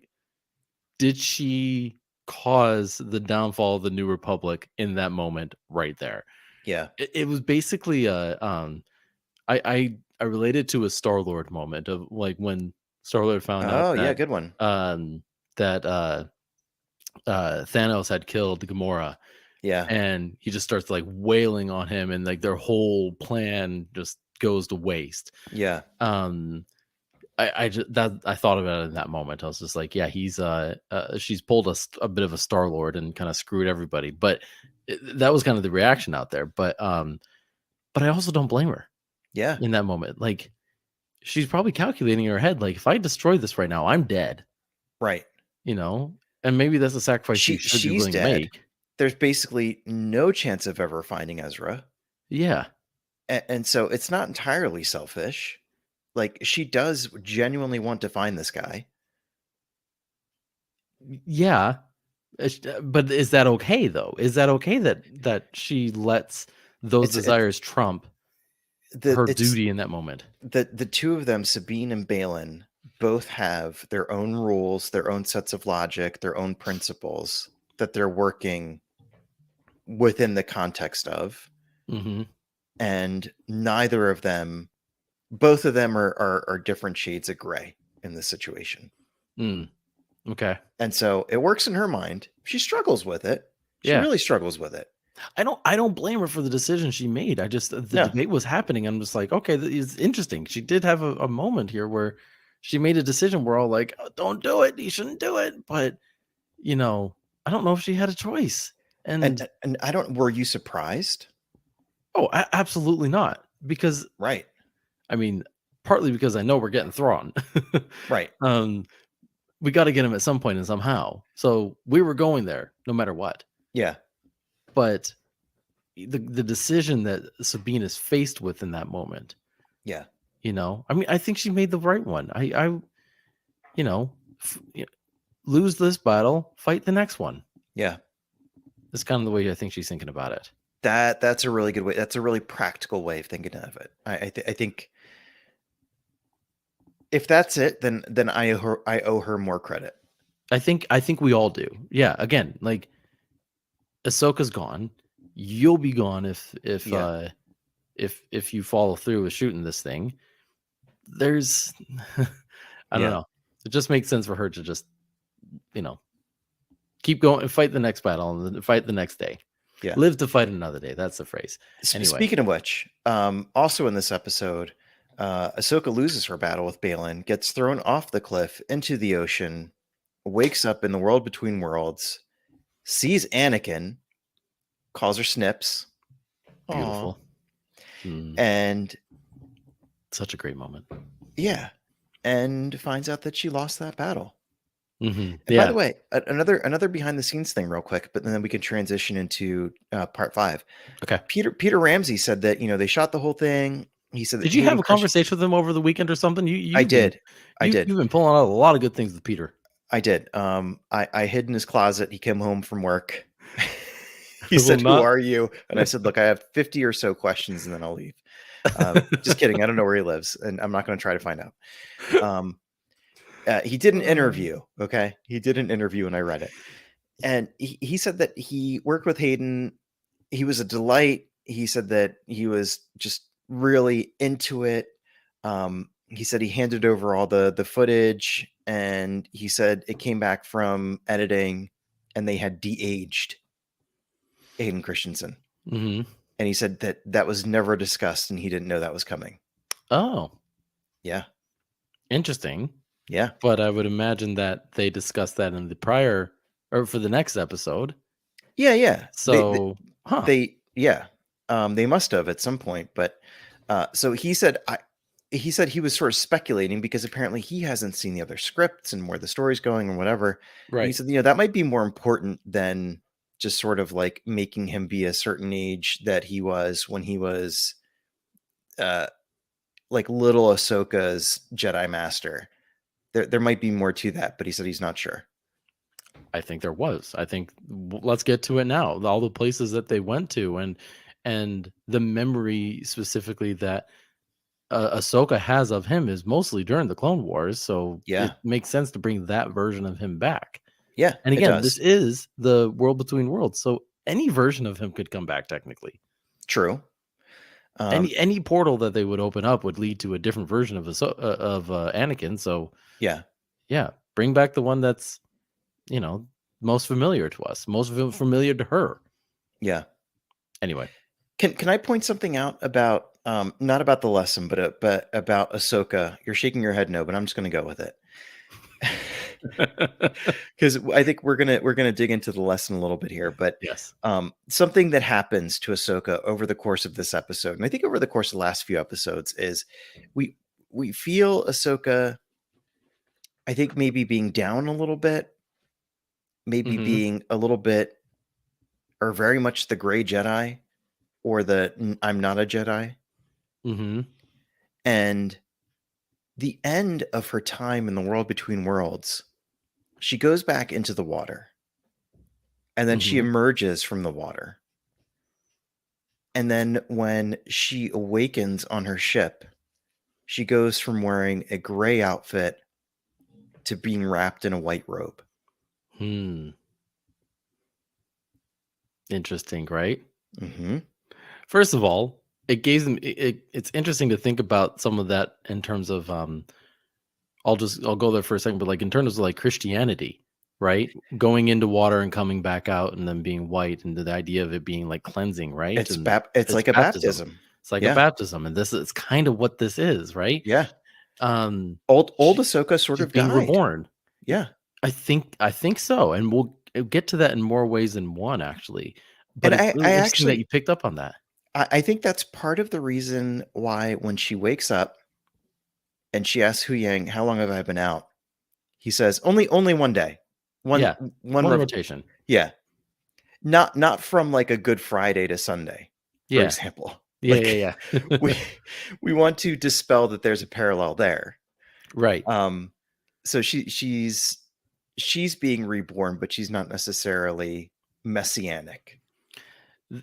did she cause the downfall of the New Republic in that moment right there? Yeah. It was basically I related to a Star Lord moment of like when Star Lord found out Oh, yeah, good one. um that Thanos had killed Gamora, Yeah. and he just starts like wailing on him, and like their whole plan just goes to waste. Yeah. Um I just that I thought about it in that moment. I was just like, yeah, she's pulled a bit of a Star Lord and kind of screwed everybody. But that was kind of the reaction out there. But I also don't blame her Yeah. in that moment. Like, she's probably calculating in her head, like, if I destroy this right now, I'm dead, Right. you know? And maybe that's a sacrifice you should be She's willing to dead. make. There's basically no chance of ever finding Ezra. Yeah. And so it's not entirely selfish. Like she does genuinely want to find this guy. Yeah. But is that okay though? Is that okay that she lets those It's desires trump the her it's duty in that moment? the two of them, Sabine and Balin, both have their own rules, their own sets of logic, their own principles that they're working within the context of. Hmm. And neither of them, both of them are different shades of gray in this situation. Mm, okay. And so it works in her mind. She struggles with it. She Yeah. really struggles with it. I don't blame her for the decision she made. I just the No. debate was happening. I'm just like, okay, it's interesting. She did have a moment here where she made a decision. We're all like, oh, don't do it. You shouldn't do it. But I don't know if she had a choice. And And I don't, were you surprised? oh, absolutely not. Because Right. I mean, partly because I know we're getting Thrawn. Right. um, we got to get him at some point and somehow. So we were going there no matter what. Yeah. But the decision that Sabine is faced with in that moment, Yeah. I mean, I think she made the right one. You know, lose this battle, fight the next one. Yeah. That's kind of the way I think she's thinking about it. That's a really good way. That's a really practical way of thinking of it. I think if that's it, then I owe her more credit. I think we all do. Yeah. Again, like Ahsoka's gone. You'll be gone Yeah. if you follow through with shooting this thing. There's I don't Yeah. know. It just makes sense for her to just, keep going and fight the next battle and then fight the next day. Yeah. Live to fight another day. That's the phrase. Anyway. Speaking of which, also in this episode, Ahsoka loses her battle with Balin, gets thrown off the cliff into the ocean, wakes up in the world between worlds, sees Anakin, calls her Snips. Beautiful. Mm, And such a great moment. yeah, and finds out that she lost that battle. Mm-hmm. And by the way, another behind the scenes thing real quick, but then we can transition into part 5. Okay. Peter Ramsey said that, they shot the whole thing. He said that Did you Hayden have a conversation with him over the weekend or something? I did. You've been pulling out a lot of good things with Peter. I did. I hid in his closet. He came home from work. He said, "Who are you?" And I said, "Look, I have 50 or so questions, and then I'll leave." Just kidding. I don't know where he lives, and I'm not going to try to find out. He did an interview. Okay, he did an interview, and I read it. And he said that he worked with Hayden. He was a delight. He said that he was just really into it. He said he handed over all the footage, and he said it came back from editing, and they had de-aged Hayden Christensen. Mm-hmm. And he said that was never discussed, and he didn't know that was coming. Oh, yeah, interesting. Yeah, but I would imagine that they discussed that in the prior or for the next episode. Yeah. So, they must have at some point. But so he said he was sort of speculating because apparently he hasn't seen the other scripts and where the story's going or whatever. Right. And he said, that might be more important than just sort of like making him be a certain age that he was when he was like little Ahsoka's Jedi Master. There might be more to that, but he said he's not sure. I think there was. I think let's get to it now. All the places that they went to and the memory specifically that Ahsoka has of him is mostly during the Clone Wars. So it makes sense to bring that version of him back. Yeah. And again, this is the world between worlds. So any version of him could come back technically. True. Any portal that they would open up would lead to a different version of Anakin. So yeah, bring back the one that's most familiar to us, most familiar to her. Yeah. Anyway, can I point something out about not about the lesson, but about Ahsoka? You're shaking your head no, but I'm just going to go with it. Because I think we're gonna dig into the lesson a little bit here, but yes, something that happens to Ahsoka over the course of this episode, and I think over the course of the last few episodes, is we feel Ahsoka, I think maybe being down a little bit, maybe being a little bit, or very much the gray Jedi, or the I'm not a Jedi, and the end of her time in the world between worlds. She goes back into the water, and then she emerges from the water. And then when she awakens on her ship, she goes from wearing a gray outfit to being wrapped in a white robe. Interesting, right? Mm-hmm. First of all, it gave them. It's interesting to think about some of that in terms of I'll go there for a second, but like in terms of like Christianity, right? Going into water and coming back out and then being white, and the idea of it being like cleansing, right? It's like a baptism. It's like a baptism, and it's kind of what this is, right? Yeah. Old Ahsoka sort of being died. Reborn. Yeah. I think so, and we'll get to that in more ways than one, actually. But and it's really interesting that you picked up on that. I think that's part of the reason why when she wakes up and she asks Hu Yang, "How long have I been out?" He says, "Only 1 day, one rotation." Yeah, not from like a Good Friday to Sunday, for example. Yeah, Like yeah, yeah. we we want to dispel that there's a parallel there. Right. Um, so she's being reborn, but she's not necessarily messianic.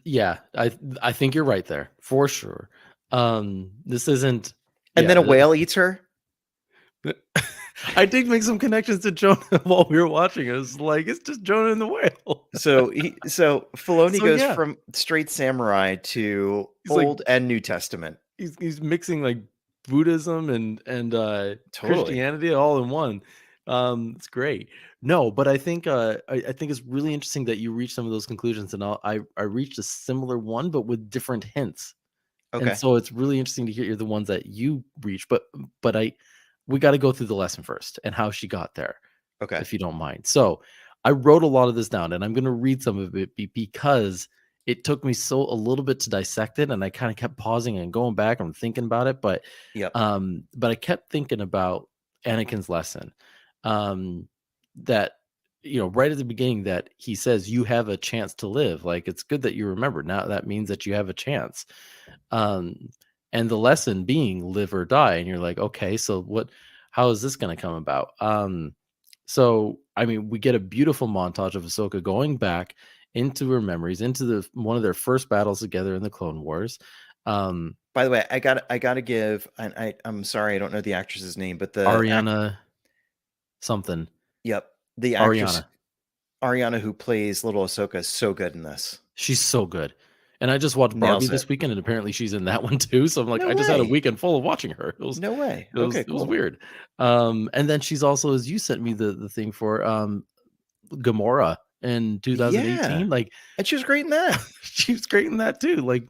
Yeah, I think you're right there for sure. This isn't. And Yeah, then a whale eats her. I did make some connections to Jonah while we were watching. It was like it's just Jonah and the whale. So Filoni So goes yeah, from straight samurai to he's like Old and New Testament. he's mixing like Buddhism and Totally. Christianity all in one. It's great. No, but I think I think it's really interesting that you reach some of those conclusions, and I reached a similar one, but with different hints. And Okay. so it's really interesting to hear the ones that you reach, but we got to go through the lesson first and how she got there, Okay. if you don't mind. So I wrote a lot of this down, and I'm going to read some of it because it took me so a little bit to dissect it, and I kind of kept pausing and going back and thinking about it. Yep. But I kept thinking about Anakin's lesson, um, that right at the beginning that he says you have a chance to live. Like it's good that you remember. Now that means that you have a chance, um, and the lesson being live or die. And you're like, okay, so how is this going to come about? So I mean, we get a beautiful montage of Ahsoka going back into her memories, into the one of their first battles together in the Clone Wars. By the way, I gotta give, and I'm sorry, I don't know the actress's name, but Ariana something. yep, the actress Ariana. Ariana who plays little Ahsoka is so good in this. She's so good. And I just watched Barbie Nails it. this weekend, and apparently she's in that one too. So I'm like, No I just had a way. weekend full of watching her. It was No way. it was Okay, it was cool. weird. And then she's also, as you sent me the thing for Gamora in Yeah. 2018. Like And she was great in that. she was great in that too. Like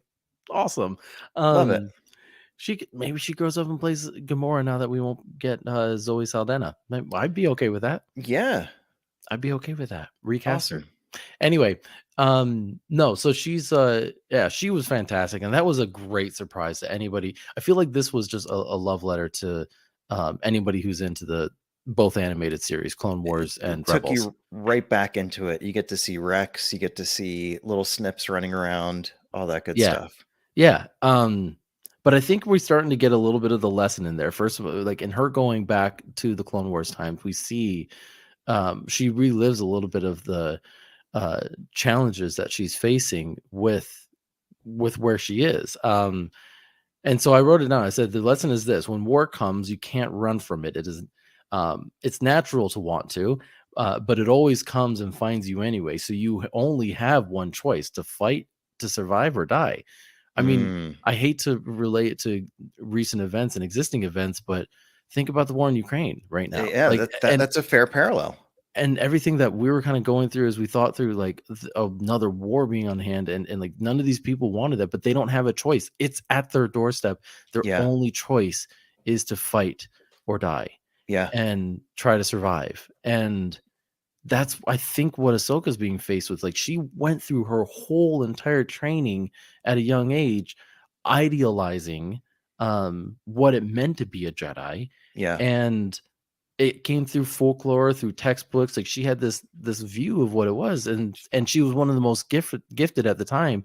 awesome. Love it. Maybe she grows up and plays Gamora now that we won't get Zoe Saldana. I'd be okay with that. Yeah. I'd be okay with that. Recast her. Awesome. Anyway, no, so yeah, she was fantastic, and that was a great surprise to anybody. I feel like this was just a love letter to anybody who's into the both animated series, Clone Wars It and took Rebels. you right back into it. You get to see Rex, you get to see little snips running around, all that good Yeah, stuff. yeah. But I think we're starting to get a little bit of the lesson in there. First of all, like in her going back to the Clone Wars times, we see she relives a little bit of the uh challenges that she's facing with where she is. And so I wrote it down. I said the lesson is this: when war comes, you can't run from it. It is it's natural to want to, but it always comes and finds you anyway. So you only have one choice: to fight, to survive, or die. I mean, Mm. I hate to relate it to recent events and existing events, but think about the war in Ukraine right now. Yeah, Like, that's a fair parallel. and everything that we were kind of going through as we thought through like another war being on hand, and like none of these people wanted that, but they don't have a choice. It's at their doorstep. Their Yeah. only choice is to fight or die Yeah. and try to survive. And that's, I think, what Ahsoka's being faced with. Like she went through her whole entire training at a young age idealizing what it meant to be a Jedi, Yeah. and it came through folklore, through textbooks. Like she had this view of what it was, and she was one of the most gifted at the time,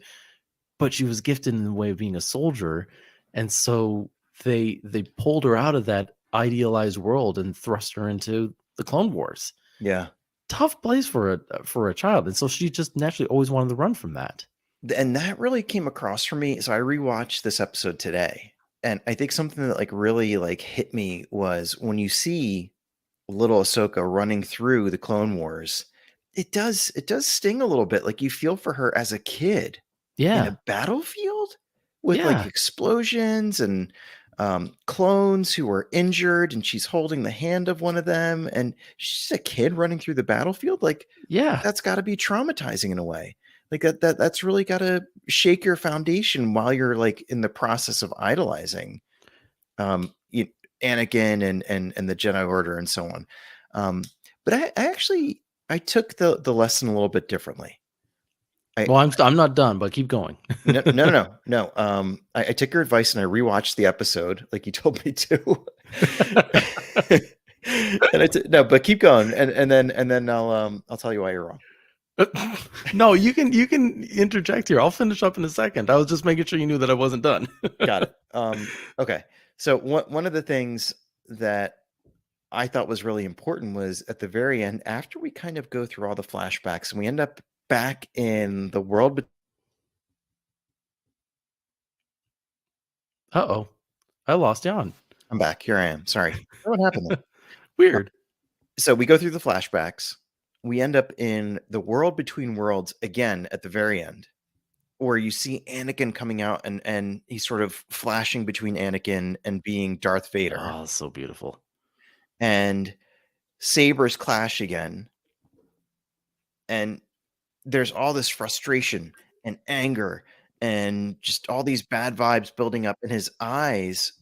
but she was gifted in the way of being a soldier. And so they pulled her out of that idealized world and thrust her into the Clone Wars. Yeah. Tough place for a child, and so she just naturally always wanted to run from that. And that really came across for me. So I rewatched this episode today, and I think something that like really like hit me was when you see little Ahsoka running through the Clone Wars, it does sting a little bit. Like you feel for her as a kid in a Yeah, battlefield with like yeah, explosions and clones who are injured, and she's holding the hand of one of them, and she's a kid running through the battlefield. Like yeah. that's got to be traumatizing in a way. Like that's really got to shake your foundation while you're like in the process of idolizing you, Anakin and the Jedi Order and so on. But I actually I took the lesson a little bit differently. I Well, I'm not done, but keep going. no. I took your advice and I rewatched the episode like you told me to. And no, but keep going, and then I'll tell you why you're wrong. No, you can interject here. I'll finish up in a second. I was just making sure you knew that I wasn't done. Got it. Okay. So one of the things that I thought was really important was at the very end, after we kind of go through all the flashbacks and we end up back in the world. Uh-oh. I lost Jan. I'm back. Here I am. Sorry. What happened there? Weird. So we go through the flashbacks. We end up in the world between worlds again at the very end, where you see Anakin coming out and he's sort of flashing between Anakin and being Darth Vader. Oh, so beautiful. And sabers clash again. And there's all this frustration and anger and just all these bad vibes building up, and his eyes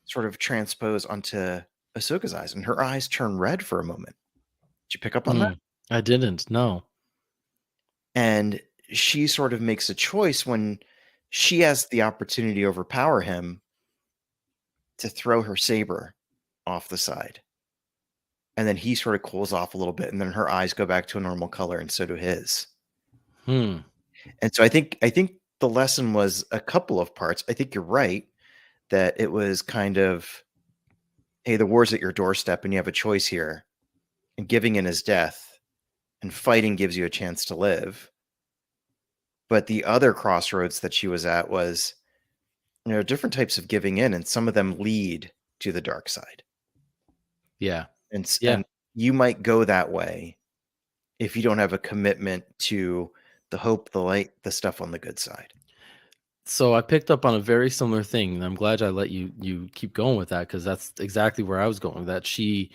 sort of transpose onto Ahsoka's eyes, and her eyes turn red for a moment. Did you pick up on that? I didn't. No. And she sort of makes a choice when she has the opportunity to overpower him to throw her saber off the side. And then he sort of cools off a little bit, and then her eyes go back to a normal color, and so do his. Hmm. And so I think the lesson was a couple of parts. I think you're right that it was kind of, hey, the war's at your doorstep, and you have a choice here. And giving in is death, and fighting gives you a chance to live. But the other crossroads that she was at was, different types of giving in, and some of them lead to the dark side. Yeah. And you might go that way if you don't have a commitment to the hope, the light, the stuff on the good side. So I picked up on a very similar thing, and I'm glad I let you keep going with that, because that's exactly where I was going. That she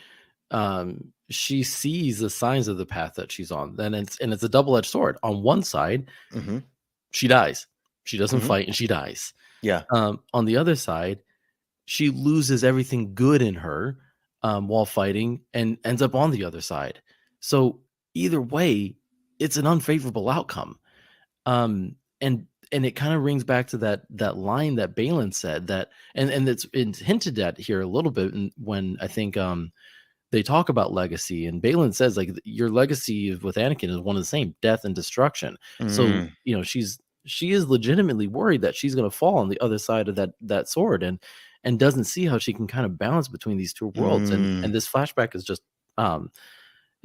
sees the signs of the path that she's on. Then it's a double-edged sword. On one side, Mm-hmm. she dies. She doesn't Mhm. fight and she dies. Yeah. On the other side, she loses everything good in her while fighting and ends up on the other side. So either way, it's an unfavorable outcome. And it kind of rings back to that line that Balin said, that and it's hinted at here a little bit when I think they talk about legacy, and Balin says, like, your legacy with Anakin is one of the same: death and destruction. So Mm. she is legitimately worried that she's going to fall on the other side of that sword, and doesn't see how she can kind of balance between these two worlds. And Mm. this flashback is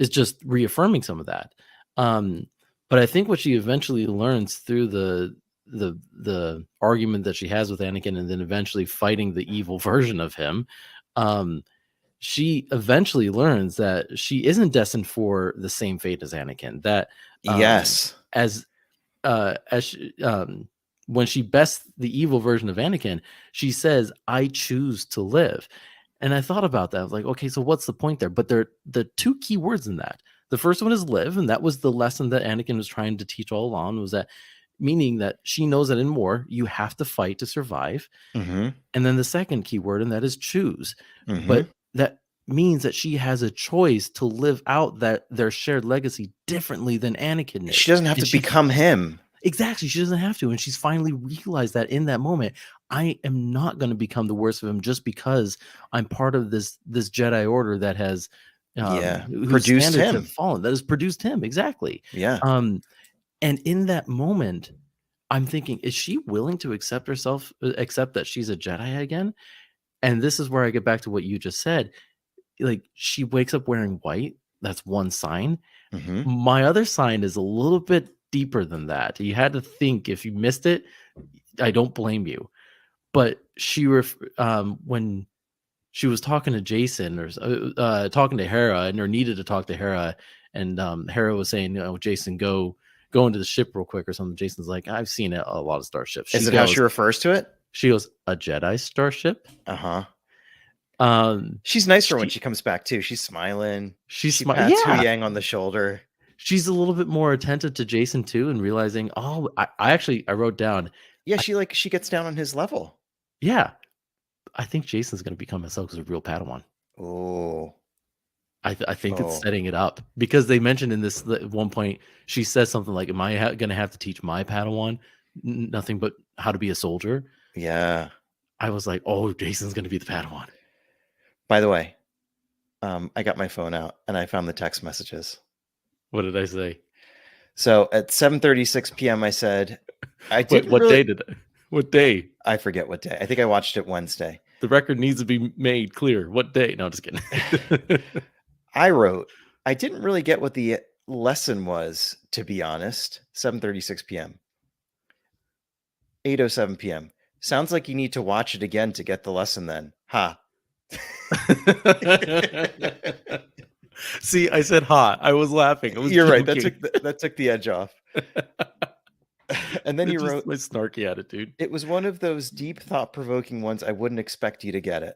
just reaffirming some of that. But I think what she eventually learns through the argument that she has with Anakin, and then eventually fighting the evil version of him, she eventually learns that she isn't destined for the same fate as Anakin. That Yes. as she, when she bests the evil version of Anakin, she says, "I choose to live." And I thought about that. I was like, okay, so what's the point there? But there the two key words in that. The first one is live, and that was the lesson that Anakin was trying to teach all along. Was that meaning that she knows that in war you have to fight to survive. Mm-hmm. And then the second key word, and that is choose. Mm-hmm. But that means that she has a choice to live out that their shared legacy differently than Anakin is. She doesn't have And to become him. exactly, she doesn't have to, and she's finally realized that in that moment, I am not going to become the worst of him just because I'm part of this Jedi Order that has Yeah. whose Produced standards have him. fallen, that has produced him. Exactly. Yeah. And in that moment, I'm thinking, is she willing to accept that she's a Jedi again? And this is where I get back to what you just said. Like, she wakes up wearing white. That's one sign. Mm-hmm. My other sign is a little bit deeper than that. You had to think. If you missed it, I don't blame you. But when she was talking to Jason, or talking to Hera, or needed to talk to Hera, and Hera was saying, Jason, go into the ship real quick or something. Jason's like, I've seen a lot of starships. Is it how she refers to it? She goes, a Jedi starship? Uh-huh. Um, She's nicer when she comes back too. She's smiling. She pats Hu yeah. Yang on the shoulder. She's a little bit more attentive to Jason too, and realizing, oh, I wrote down, Yeah, she gets down on his level. yeah, I think Jason's going to become Ahsoka's real Padawan. Oh. I think it's setting it up, because they mentioned in this at one point, she says something like, "Am I going to have to teach my Padawan nothing but how to be a soldier?" Yeah. I was like, "Oh, Jason's going to be the Padawan." By the way, I got my phone out and I found the text messages. What did I say? So at 7:36 p.m., I said, I Wait, didn't what really. day did it? What day? I forget what day. I think I watched it Wednesday. The record needs to be made clear. What day? No, just kidding. I wrote, I didn't really get what the lesson was, to be honest. 7:36 p.m. 8:07 p.m. Sounds like you need to watch it again to get the lesson then. Ha. See, I said hot. I was laughing. I was You're right. joking. That took the edge off. And then It's you just wrote, my snarky attitude. it was one of those deep, thought-provoking ones. I wouldn't expect you to get it.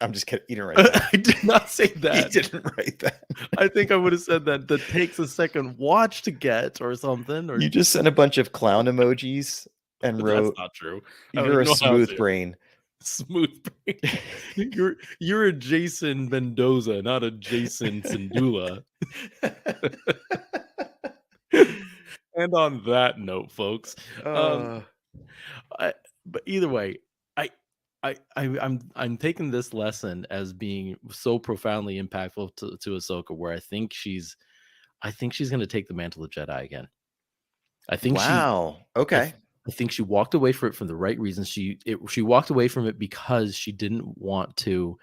I'm just kidding. You didn't write that. I did not say You that. didn't write that. I think I would have said that takes a second watch to get or something. Or You just sent a bunch of clown emojis and that's wrote, not true. I don't "You're even a know how to say smooth it. brain." Smooth brain. You're a Jason Mendoza, not a Jason Sindula. And on that note, folks, Uh, I, but either way, I, I'm taking this lesson as being so profoundly impactful to Ahsoka, where I think she's going to take the mantle of Jedi again. I think wow. I, Okay. th- I think she walked away from it for the right reasons. She walked away from it because she didn't want to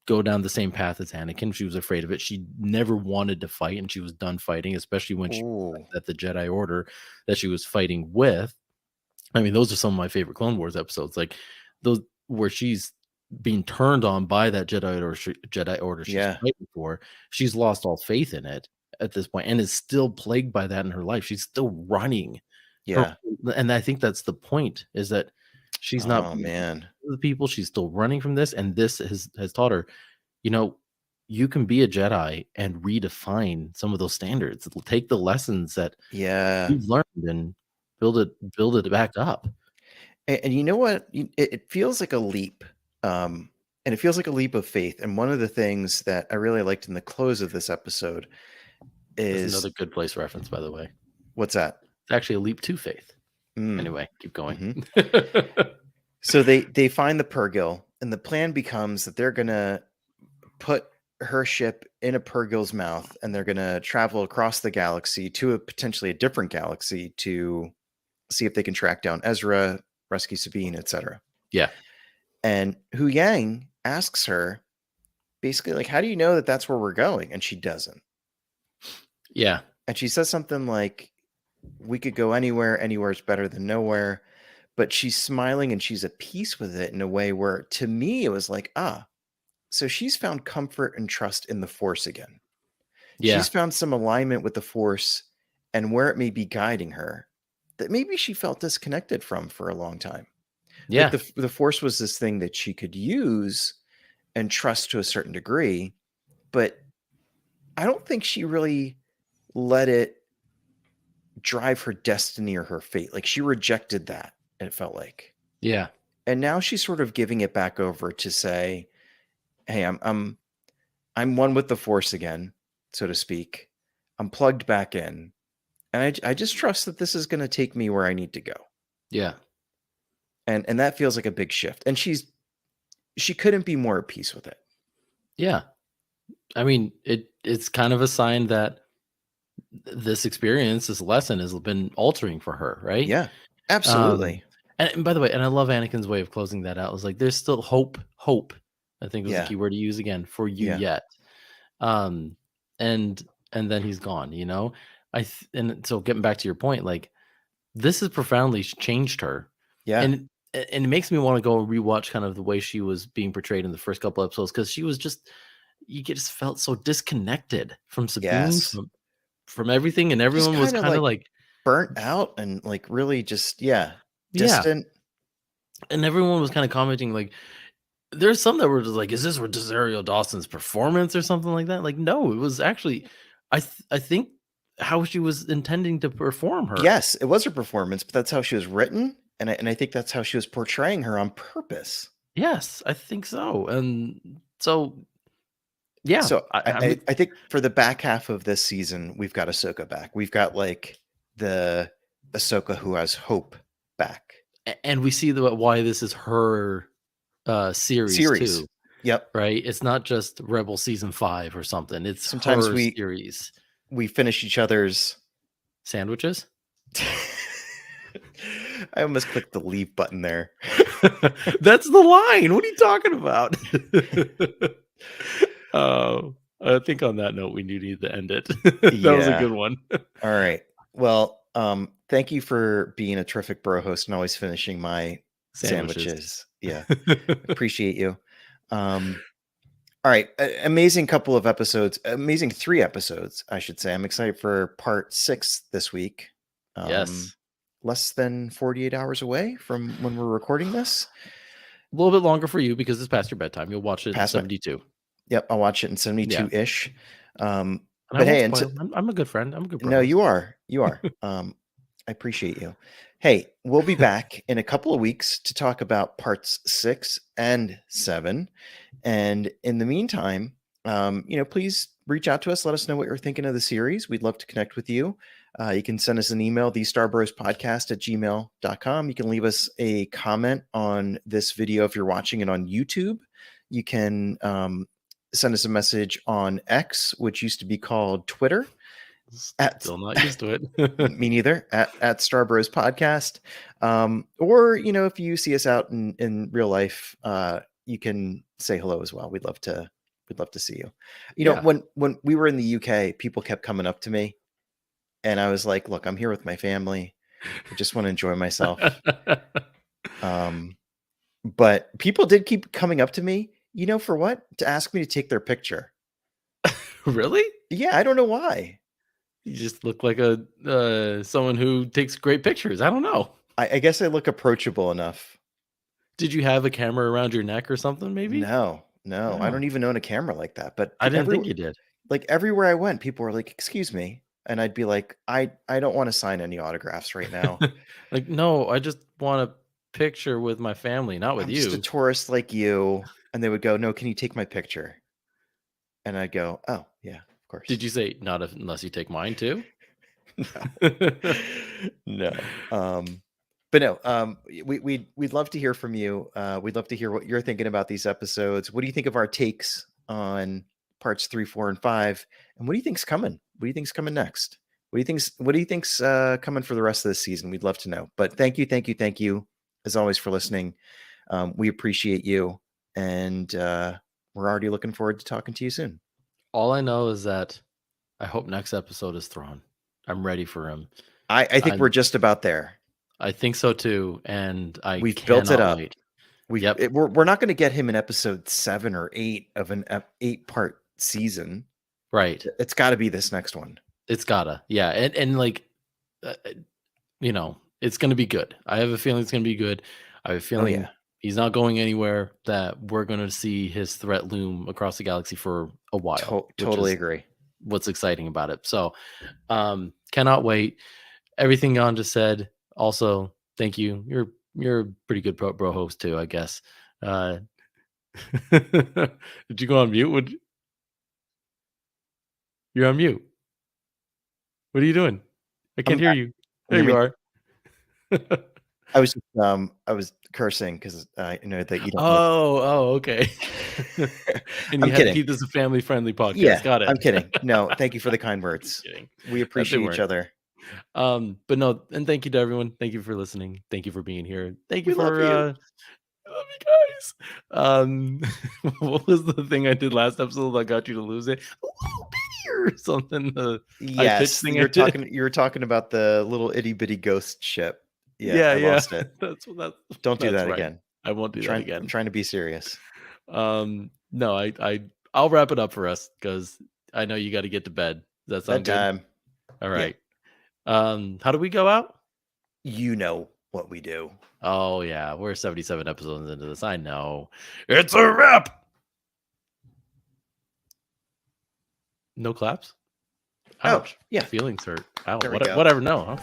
go down the same path as Anakin. She was afraid of it. She never wanted to fight, and she was done fighting, especially when she Ooh. that the Jedi Order that she was fighting with. I mean, those are some of my favorite Clone Wars episodes, like those where she's being turned on by that Jedi Order she's Yeah. fighting for. She's lost all faith in it at this point, and is still plagued by that in her life. She's still running her, Yeah. and I think that's the point: is that she's not Oh man. the people. She's still running from this, and this has taught her, you know, you can be a Jedi and redefine some of those standards. It'll take the lessons that Yeah. you've learned and build it back up. And you know what? It feels like a leap. And it feels like a leap of faith. And one of the things that I really liked in the close of this episode That's is another good place reference, by the way. what's that? It's actually a leap to faith. Mm, Anyway, keep going. mhm. So they find the Purrgil, and the plan becomes that they're gonna put her ship in a Purrgil's mouth, and they're gonna travel across the galaxy to a potentially a different galaxy to see if they can track down Ezra, rescue Sabine, etc. Yeah. And Hu Yang asks her basically like, "How do you know that that's where we're going?" And she doesn't. Yeah. And she says something like, "We could go anywhere. Anywhere is better than nowhere." But she's smiling and she's at peace with it in a way where, to me, it was like, so she's found comfort and trust in the Force again. Yeah. She's found some alignment with the Force and where it may be guiding her that maybe she felt disconnected from for a long time. Like Yeah. the Force was this thing that she could use and trust to a certain degree, but I don't think she really let it drive her destiny or her fate. Like she rejected that, it felt like. Yeah. And now she's sort of giving it back over to say, "Hey, I'm one with the Force again, so to speak. I'm plugged back in, and I just trust that this is going to take me where I need to go." Yeah. And that feels like a big shift. And she couldn't be more at peace with it. Yeah. I mean, it's kind of a sign that this experience, this lesson has been altering for her, right? Yeah, Um, absolutely. and by the way, and I love Anakin's way of closing that out. It was like, there's still hope. I think was the Yeah, key word to use again for you yeah, yet. Um, and then he's gone, you know? And so getting back to your point, like this has profoundly changed her. yeah, And it makes me want to go rewatch kind of the way she was being portrayed in the first couple episodes, because she was just just felt so disconnected from Sabine, yes. from everything, and Just everyone was kind of kind of like like, burnt out and like really just, yeah, yeah, distant. and everyone was kind of commenting like, there's some that were just like, is this Rosario Dawson's performance or something like that? Like, no, it was actually, I think how she was intending to perform her. Yes, it was her performance, but that's how she was written. And I think that's how she was portraying her on purpose. Yes, I think so, and so yeah, So I, I, I'm I I think for the back half of this season, we've got Ahsoka back. We've got like the Ahsoka who has hope back. and we see why this is her series Series. too, Yep. right? It's not just Rebel season 5 or something. It's Sometimes her we series. we finish each other's Sandwiches. I almost clicked the leave button there. That's the line. What are you talking about? I think on that note, we do need to end it. That was a Yeah. good one. All right. Well, thank you for being a terrific bro host and always finishing my sandwiches. Yeah. Appreciate you. All right. Amazing couple of episodes. Amazing 3 episodes, I should say. I'm excited for part 6 this week. Yes. Less than 48 hours away from when we're recording this. A little bit longer for you because it's past your bedtime. You'll watch it in Past my- 72. Yep, I'll watch it in 72-ish. And I But won't hey, spoil. I'm a good friend. I'm a good bro. no, you are. You are. I appreciate you. Hey, we'll be back in a couple of weeks to talk about parts 6 and 7. And in the meantime, please reach out to us. Let us know what you're thinking of the series. We'd love to connect with you. You can send us an email, thestarbrospodcast@gmail.com. You can leave us a comment on this video if you're watching it on YouTube. You can send us a message on X, which used to be called Twitter. Still not used to it. Me neither. At Starbros Podcast. Or if you see us out in real life, you can say hello as well. We'd love to see you. When we were in the UK, people kept coming up to me, and I was like, "Look, I'm here with my family. I just want to enjoy myself." But people did keep coming up to me. For what? To ask me to take their picture. Really? Yeah, I don't know why. You just look like a someone who takes great pictures. I don't know. I guess I look approachable enough. Did you have a camera around your neck or something? Maybe. No, Oh. I don't even own a camera like that. But I didn't think you did. Like everywhere I went, people were like, "Excuse me," and I'd be like, "I don't want to sign any autographs right now." Like, no, I just want a picture with my family, not with I'm you. just a tourist like you. And they would go, "No, can you take my picture?" And I'd go, "Oh, yeah, of course." Did you say not unless you take mine too? No. But no, we'd love to hear from you. We'd love to hear what you're thinking about these episodes. What do you think of our takes on parts 3, 4, and 5? And what do you think's coming? What do you think's coming next? What do you think's coming for the rest of this season? We'd love to know. But thank you, as always, for listening. We appreciate you, and we're already looking forward to talking to you soon. All I know is that I hope next episode is Thrawn. I'm ready for him. I think we're just about there. I think so too, and We've built it up. Wait. We're not going to get him in episode 7 or 8 of an 8-part season, right? It's got to be this next one. It's gotta, yeah, and like, it's going to be good. I have a feeling it's going to be good. I have a feeling he's not going anywhere. That we're going to see his threat loom across the galaxy for a while. Totally agree. What's exciting about it? So, cannot wait. Everything Jan just said. Also, thank you. You're a pretty good bro host too, I guess. Did you go on mute? You're on mute. What are you doing? I can't hear you. There you are. I was cursing because I know that you don't. Oh, okay. And you had to keep this a family-friendly podcast. Yeah, got it. I'm kidding. No, thank you for the kind words. We appreciate each other. But no, and thank you to everyone. Thank you for listening. Thank you for being here. Thank you for love you guys. What was the thing I did last episode that got you to lose it? A little bitty or something. Yes, you were talking about the little itty bitty ghost ship. Yeah, I lost it. Don't do that again. I won't do that again. I'm trying to be serious. No, I'll wrap it up for us because I know you got to get to bed. Does that sound bedtime. Good? All right. Yeah. How do we go out? You know what we do. Oh yeah, we're 77 episodes into this. I know. It's a wrap. No claps? Ouch. Yeah. Feelings hurt. Ow. Whatever. No.